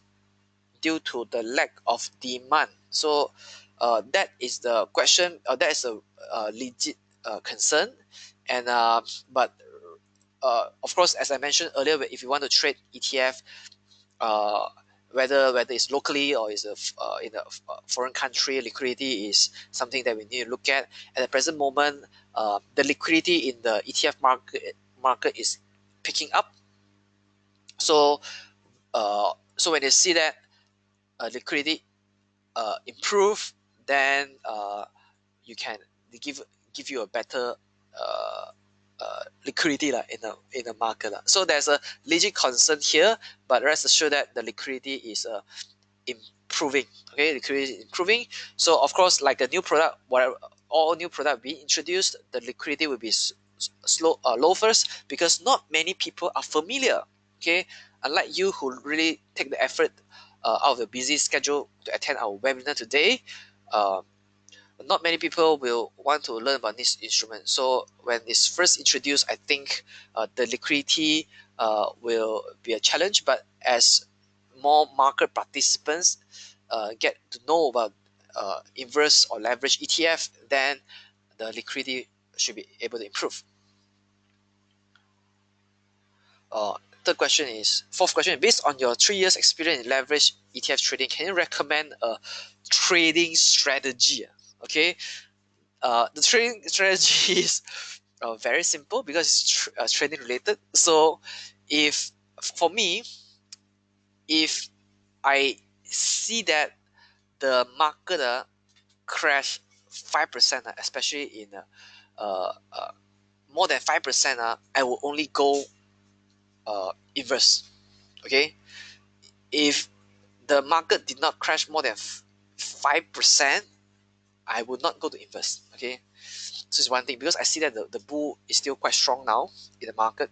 due to the lack of demand? So that is the question. That is a legit concern, and but of course, as I mentioned earlier, if you want to trade ETF, uh, whether it's locally or is in a foreign country, liquidity is something that we need to look at. At the present moment, the liquidity in the ETF market is picking up. So so when you see that liquidity improve, then you can give give you a better uh, liquidity in the market. So there's a legit concern here, but rest assured that the liquidity is improving. Okay, liquidity is improving. So of course, like a new product, whatever, all new product being introduced, the liquidity will be slow, low first, because not many people are familiar. Okay, unlike you who really take the effort out of the busy schedule to attend our webinar today, uh, not many people will want to learn about this instrument. So when it's first introduced, I think the liquidity will be a challenge. But as more market participants get to know about inverse or leverage ETF, then the liquidity should be able to improve. Uh, fourth question, based on your 3 years experience in leverage ETF trading, can you recommend a trading strategy? Okay, the trading strategy is very simple because it's trading related. So if for me, if I see that the market crash 5%, especially in more than 5%, I will only go inverse. Okay, if the market did not crash more than 5%, I would not go to inverse. Okay, so it's one thing, because I see that the bull is still quite strong now in the market.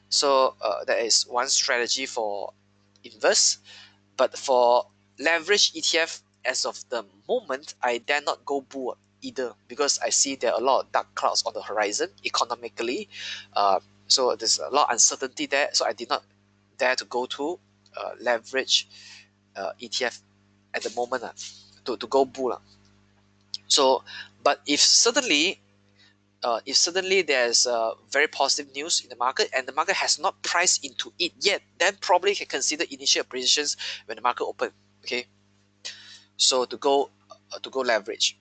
So that is one strategy for inverse. But for leverage ETF, as of the moment, I dare not go bull either, because I see there are a lot of dark clouds on the horizon economically. So there's a lot of uncertainty there. So I did not dare to go to leverage ETF at the moment to go bull. So, but if suddenly there's very positive news in the market and the market has not priced into it yet, then probably can consider initial positions when the market open. Okay, so to go leverage.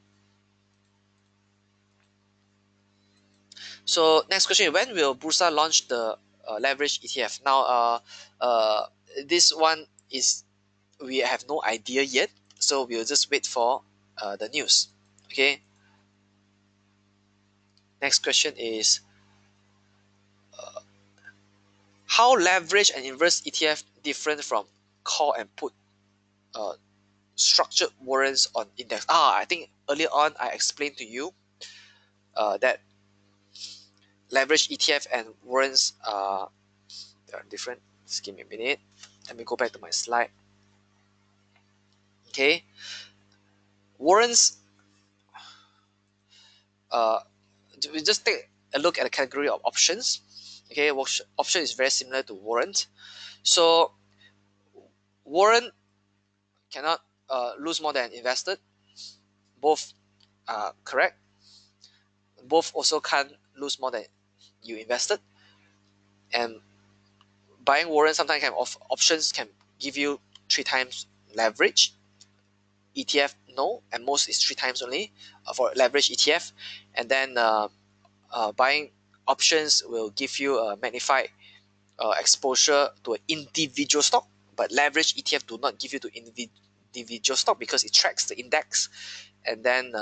So next question: when will Bursa launch the leverage ETF? Now, this one is, we have no idea yet, so we'll just wait for the news. Okay. Next question is, how leverage and inverse ETF different from call and put uh, structured warrants on index? I think earlier on I explained to you that leverage ETF and warrants they are different. Just give me a minute. Let me go back to my slide. Okay, warrants. Uh, we just take a look at the category of options. Okay, option is very similar to warrant. So warrant cannot lose more than invested. Both are correct. Both also can't lose more than you invested. And buying warrants sometimes can options can give you 3 times leverage. ETF no, and most is 3 times only for leverage ETF. And then buying options will give you a magnified exposure to an individual stock, but leverage ETF do not give you to individual stock because it tracks the index. And then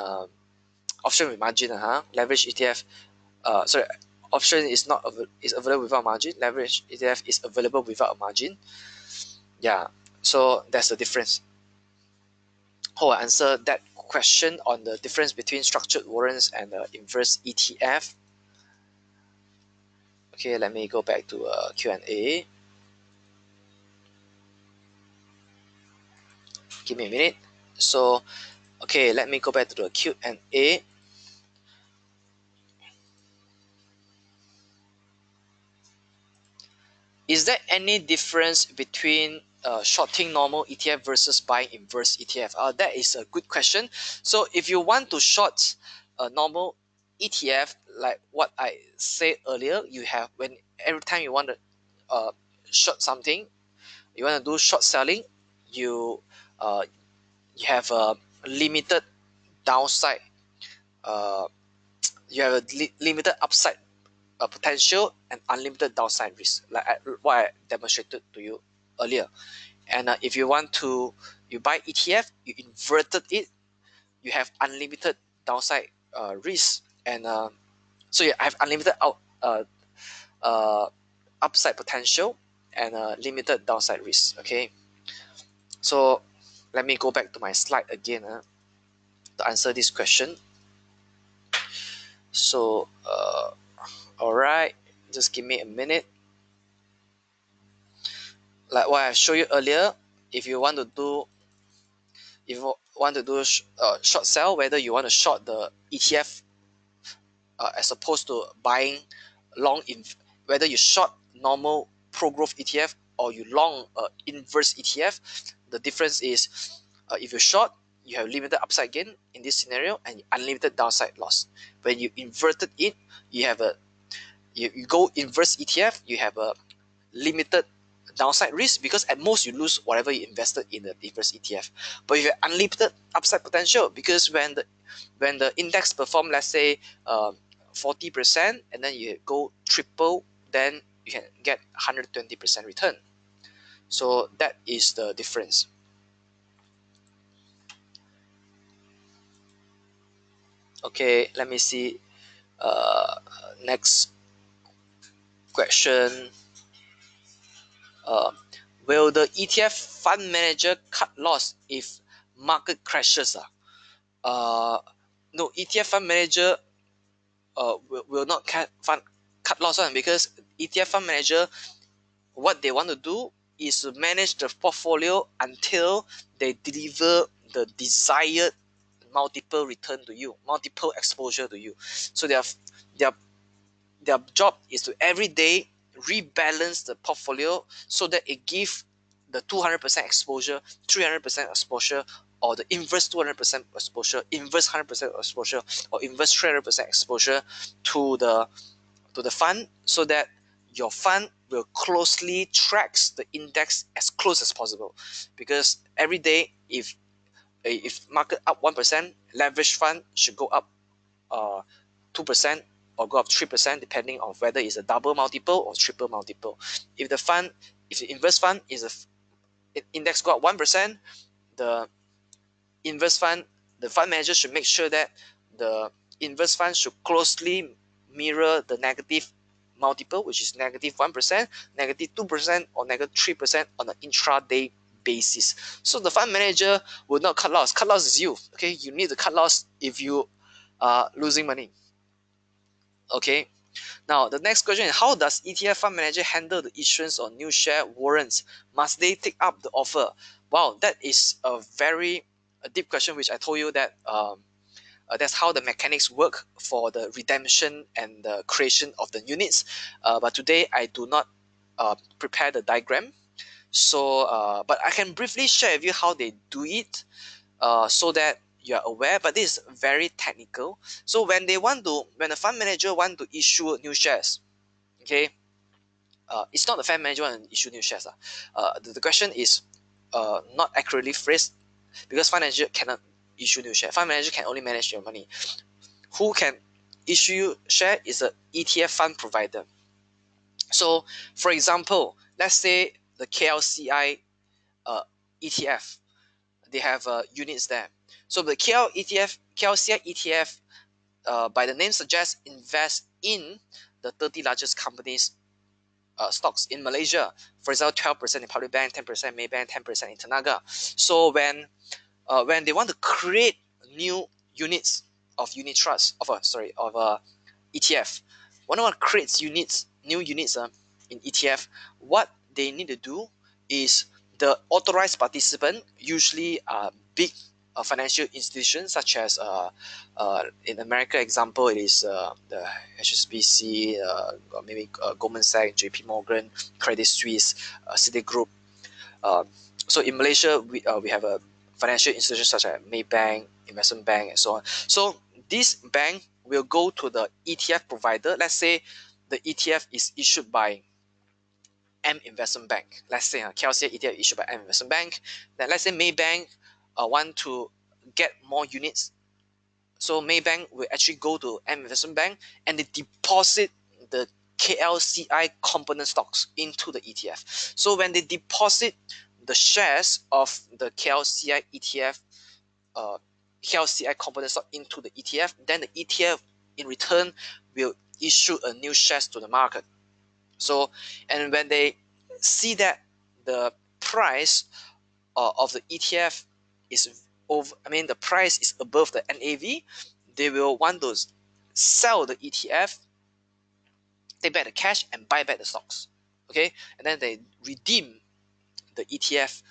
option with margin, leverage ETF. Sorry, option is not is available without margin. Leverage ETF is available without a margin. Yeah, so that's the difference. Hope I answer that question on the difference between structured warrants and inverse ETF. Okay, let me go back to Q&A. Give me a minute. So, okay, let me go back to the Q&A. Is there any difference between shorting normal ETF versus buying inverse ETF? That is a good question. So if you want to short a normal ETF, like what I said earlier, you have, when every time you want to short something, you want to do short selling, you uh, you have a limited downside, uh, you have a limited upside potential and unlimited downside risk, like what I demonstrated to you earlier. And if you want to, you buy ETF, you inverted it, you have unlimited downside risk, and so you have unlimited uh, upside potential and limited downside risk. Okay, so let me go back to my slide again to answer this question. So all right, just give me a minute. Like what I showed you earlier, if you want to do short sell, whether you want to short the ETF as opposed to buying long, whether you short normal pro growth ETF or you long inverse ETF, the difference is if you short, you have limited upside gain in this scenario and unlimited downside loss. When you inverted it, you have you go inverse ETF, you have a limited downside risk, because at most you lose whatever you invested in the inverse ETF. But you have unlimited upside potential, because when the index perform, let's say 40%, and then you go triple, then you can get 120% return. So that is the difference. Okay, let me see. Next question. Uh, will the ETF fund manager cut loss if market crashes? No, ETF fund manager will not cut loss on, because ETF fund manager, what they want to do is to manage the portfolio until they deliver the desired multiple return to you, multiple exposure to you. So their their job is to every day rebalance the portfolio so that it gives the 200% exposure, 300% exposure, or the inverse 200% exposure, inverse 100% exposure, or inverse 300% exposure to the fund, so that your fund will closely tracks the index as close as possible. Because every day, if market up 1%, leverage fund should go up 2% or go up 3%, depending on whether it's a double multiple or triple multiple. If the inverse fund is index go up 1%, the inverse fund, the fund manager should make sure that the inverse fund should closely mirror the negative multiple, which is negative 1%, negative 2%, or negative 3% on an intraday basis. So the fund manager will not cut loss. Cut loss is you. Okay, you need to cut loss if you are losing money. Okay. Now, the next question is, how does ETF fund manager handle the issuance of new share warrants? Must they take up the offer? Wow, that is a very deep question, which I told you that that's how the mechanics work for the redemption and the creation of the units. But today I do not prepare the diagram. So, but I can briefly share with you how they do it, so that you are aware. But this is very technical. So when the fund manager want to issue new shares, okay, it's not the fund manager want to issue new shares. The question is not accurately phrased, because fund manager cannot issue new share. Fund manager can only manage your money. Who can issue share is a ETF fund provider. So, for example, let's say the KLCI ETF, they have units there. So the KLCI ETF, by the name suggests, invest in the 30 largest companies stocks in Malaysia. For example, 12% in Public Bank, 10% Maybank, 10% in Tenaga. So when they want to create new units of unit trust, of ETF, when one creates new units in ETF, what they need to do is, the authorized participant usually are big financial institutions, such as in America example, it is the HSBC, or maybe Goldman Sachs, JP Morgan, Credit Suisse, Citigroup. Uh, so in Malaysia, we have a financial institutions such as Maybank, Investment Bank, and so on. So this bank will go to the ETF provider. Let's say the ETF is issued by M Investment Bank. Let's say KLCI ETF issued by M Investment Bank. Then let's say Maybank want to get more units. So Maybank will actually go to M Investment Bank and they deposit the KLCI component stocks into the ETF. So when they deposit the shares of the KLCI ETF, KLCI component stock into the ETF, then the ETF in return will issue a new shares to the market. So, and when they see that the price of the ETF is the price is above the NAV, they will want to sell the ETF, take back the cash and buy back the stocks. Okay, and then they redeem the ETF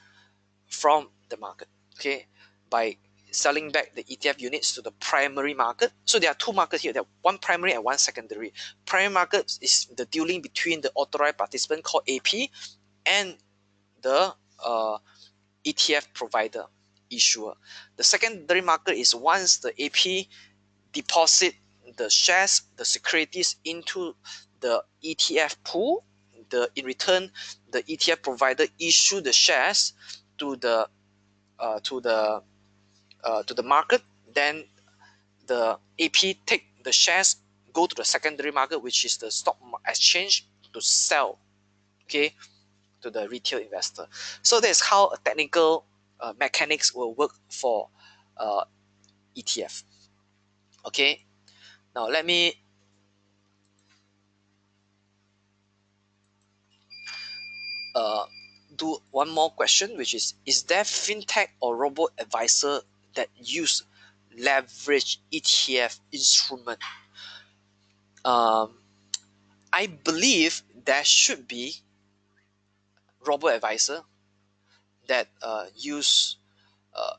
from the market. Okay, by selling back the ETF units to the primary market. So there are two markets here. There are one primary and one secondary. Primary market is the dealing between the authorized participant called AP and the ETF provider, issuer. The secondary market is once the AP deposit the shares, the securities into the ETF pool, in return the ETF provider issue the shares to the market. Then the AP take the shares, go to the secondary market, which is the stock exchange, to sell, okay, to the retail investor. So that's how a technical mechanics will work for ETF. Okay, now let me uh, do one more question, which is there fintech or robo advisor that use leverage ETF instrument? Um, I believe there should be robo advisor that use uh,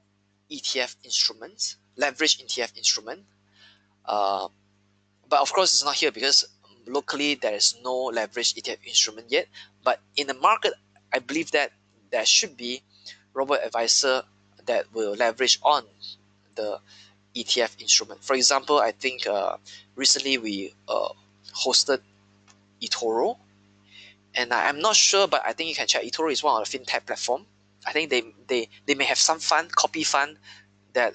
ETF instruments, leverage ETF instrument. Uh, but of course, it's not here because locally there is no leverage ETF instrument yet. But in the market, I believe that there should be robo advisor that will leverage on the ETF instrument. For example, I think recently we hosted eToro, and I'm not sure, but I think you can check. eToro is one of the fintech platform. I think they may have some fund, copy fund that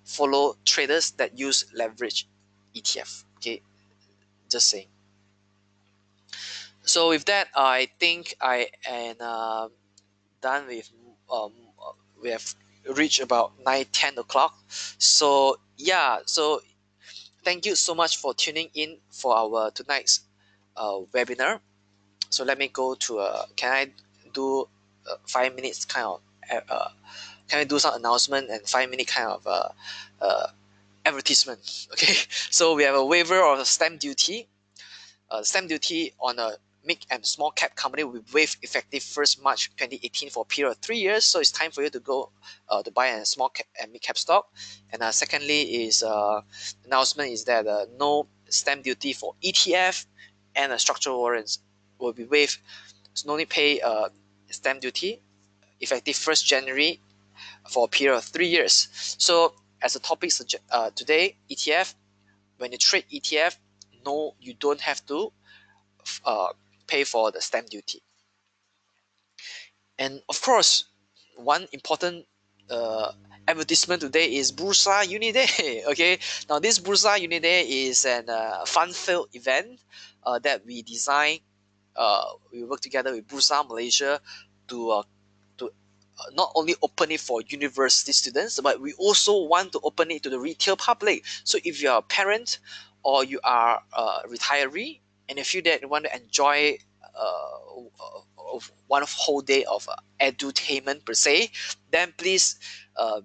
follow traders that use leverage ETF. Okay, just saying. So with that, I think I am done with. Um, we have reached about 9-10 o'clock. So yeah, so thank you so much for tuning in for our tonight's webinar. So let me go to can I do 5 minutes kind of can I do some announcement and 5 minute kind of uh, advertisement? Okay, so we have a waiver of the stamp duty. Stamp duty on a mid and small cap company will be waived effective 1st March 2018 for a period of 3 years. So it's time for you to go to buy a small cap and mid cap stock. And secondly is announcement is that no stamp duty for ETF and structural warrants will be waived. So no need pay stamp duty effective 1st January for a period of 3 years. So as a topic today, ETF, when you trade ETF, no, you don't have to uh, pay for the stamp duty. And of course, one important advertisement today is Bursa Uni Day. Okay, now this Bursa Uni Day is an fun-filled event that we design. We work together with Bursa Malaysia to not only open it for university students, but we also want to open it to the retail public. So if you are a parent or you are a retiree and you feel that you want to enjoy one whole day of edutainment per se, then please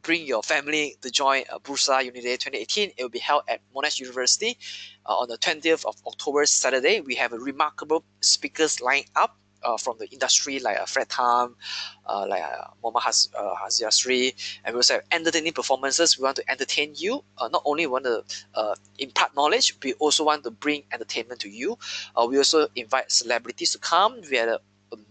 bring your family to join Bursa Uni Day 2018. It will be held at Monash University on the 20th of October, Saturday. We have a remarkable speakers lined up from the industry like Fred Tam, like Mohammad Hazia Sri, and we also have entertaining performances. We want to entertain you. Not only want to impart knowledge, we also want to bring entertainment to you. We also invite celebrities to come. We had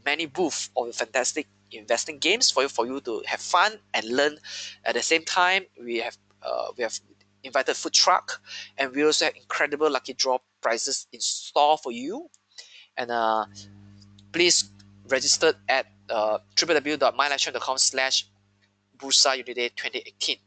many booths of fantastic investing games for you to have fun and learn. At the same time, we have invited food truck, and we also have incredible lucky draw prizes in store for you. And please register at www.mylifechamp.com/Bursa Unity 2018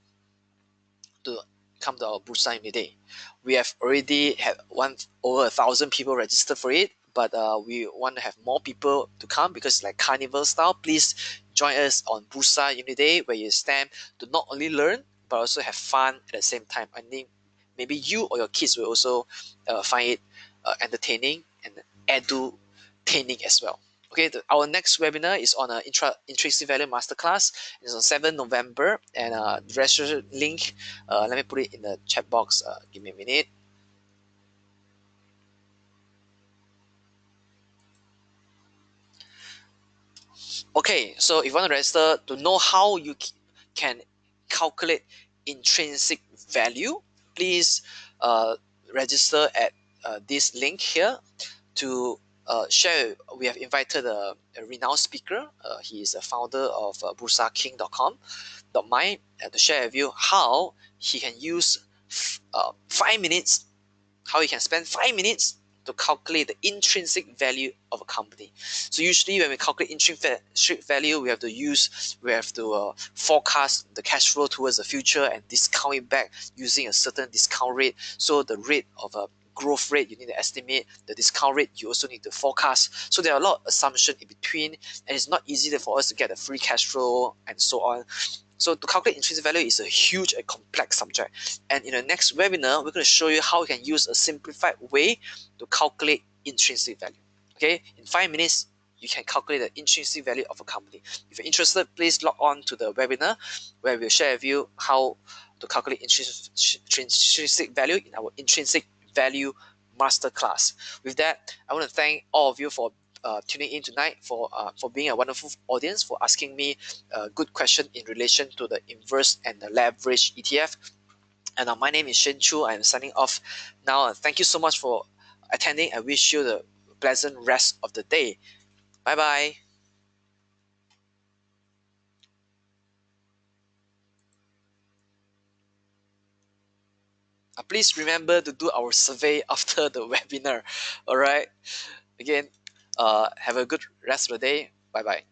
to come to our Bursa Unity. We have already had over 1,000 people registered for it, but we want to have more people to come because like carnival style. Please join us on Bursa Unity where you stand to not only learn but also have fun at the same time. I think maybe you or your kids will also find it entertaining and edutaining as well. Okay, our next webinar is on intrinsic value masterclass. It's on 7th November, and the registration link, let me put it in the chat box. Give me a minute. Okay, so if you want to register to know how you can calculate intrinsic value, please register at this link here to share. We have invited a renowned speaker. He is a founder of bursaking.com.my to share with you how he can use 5 minutes, how you can spend 5 minutes to calculate the intrinsic value of a company. So usually when we calculate intrinsic value, we have to forecast the cash flow towards the future and discount it back using a certain discount rate. So the rate of a growth rate you need to estimate, the discount rate you also need to forecast. So there are a lot of assumptions in between, and it's not easy for us to get a free cash flow and so on. So to calculate intrinsic value is a huge and complex subject. And in the next webinar, we're going to show you how you can use a simplified way to calculate intrinsic value. Okay, in 5 minutes, you can calculate the intrinsic value of a company. If you're interested, please log on to the webinar where we'll share with you how to calculate intrinsic value in our intrinsic value masterclass. With that, I want to thank all of you for tuning in tonight, for being a wonderful audience, for asking me a good question in relation to the inverse and the leverage ETF. And my name is Choo. I'm signing off now. Thank you so much for attending. I wish you the pleasant rest of the day. Bye bye. Please remember to do our survey after the webinar. All right. Again, have a good rest of the day. Bye bye.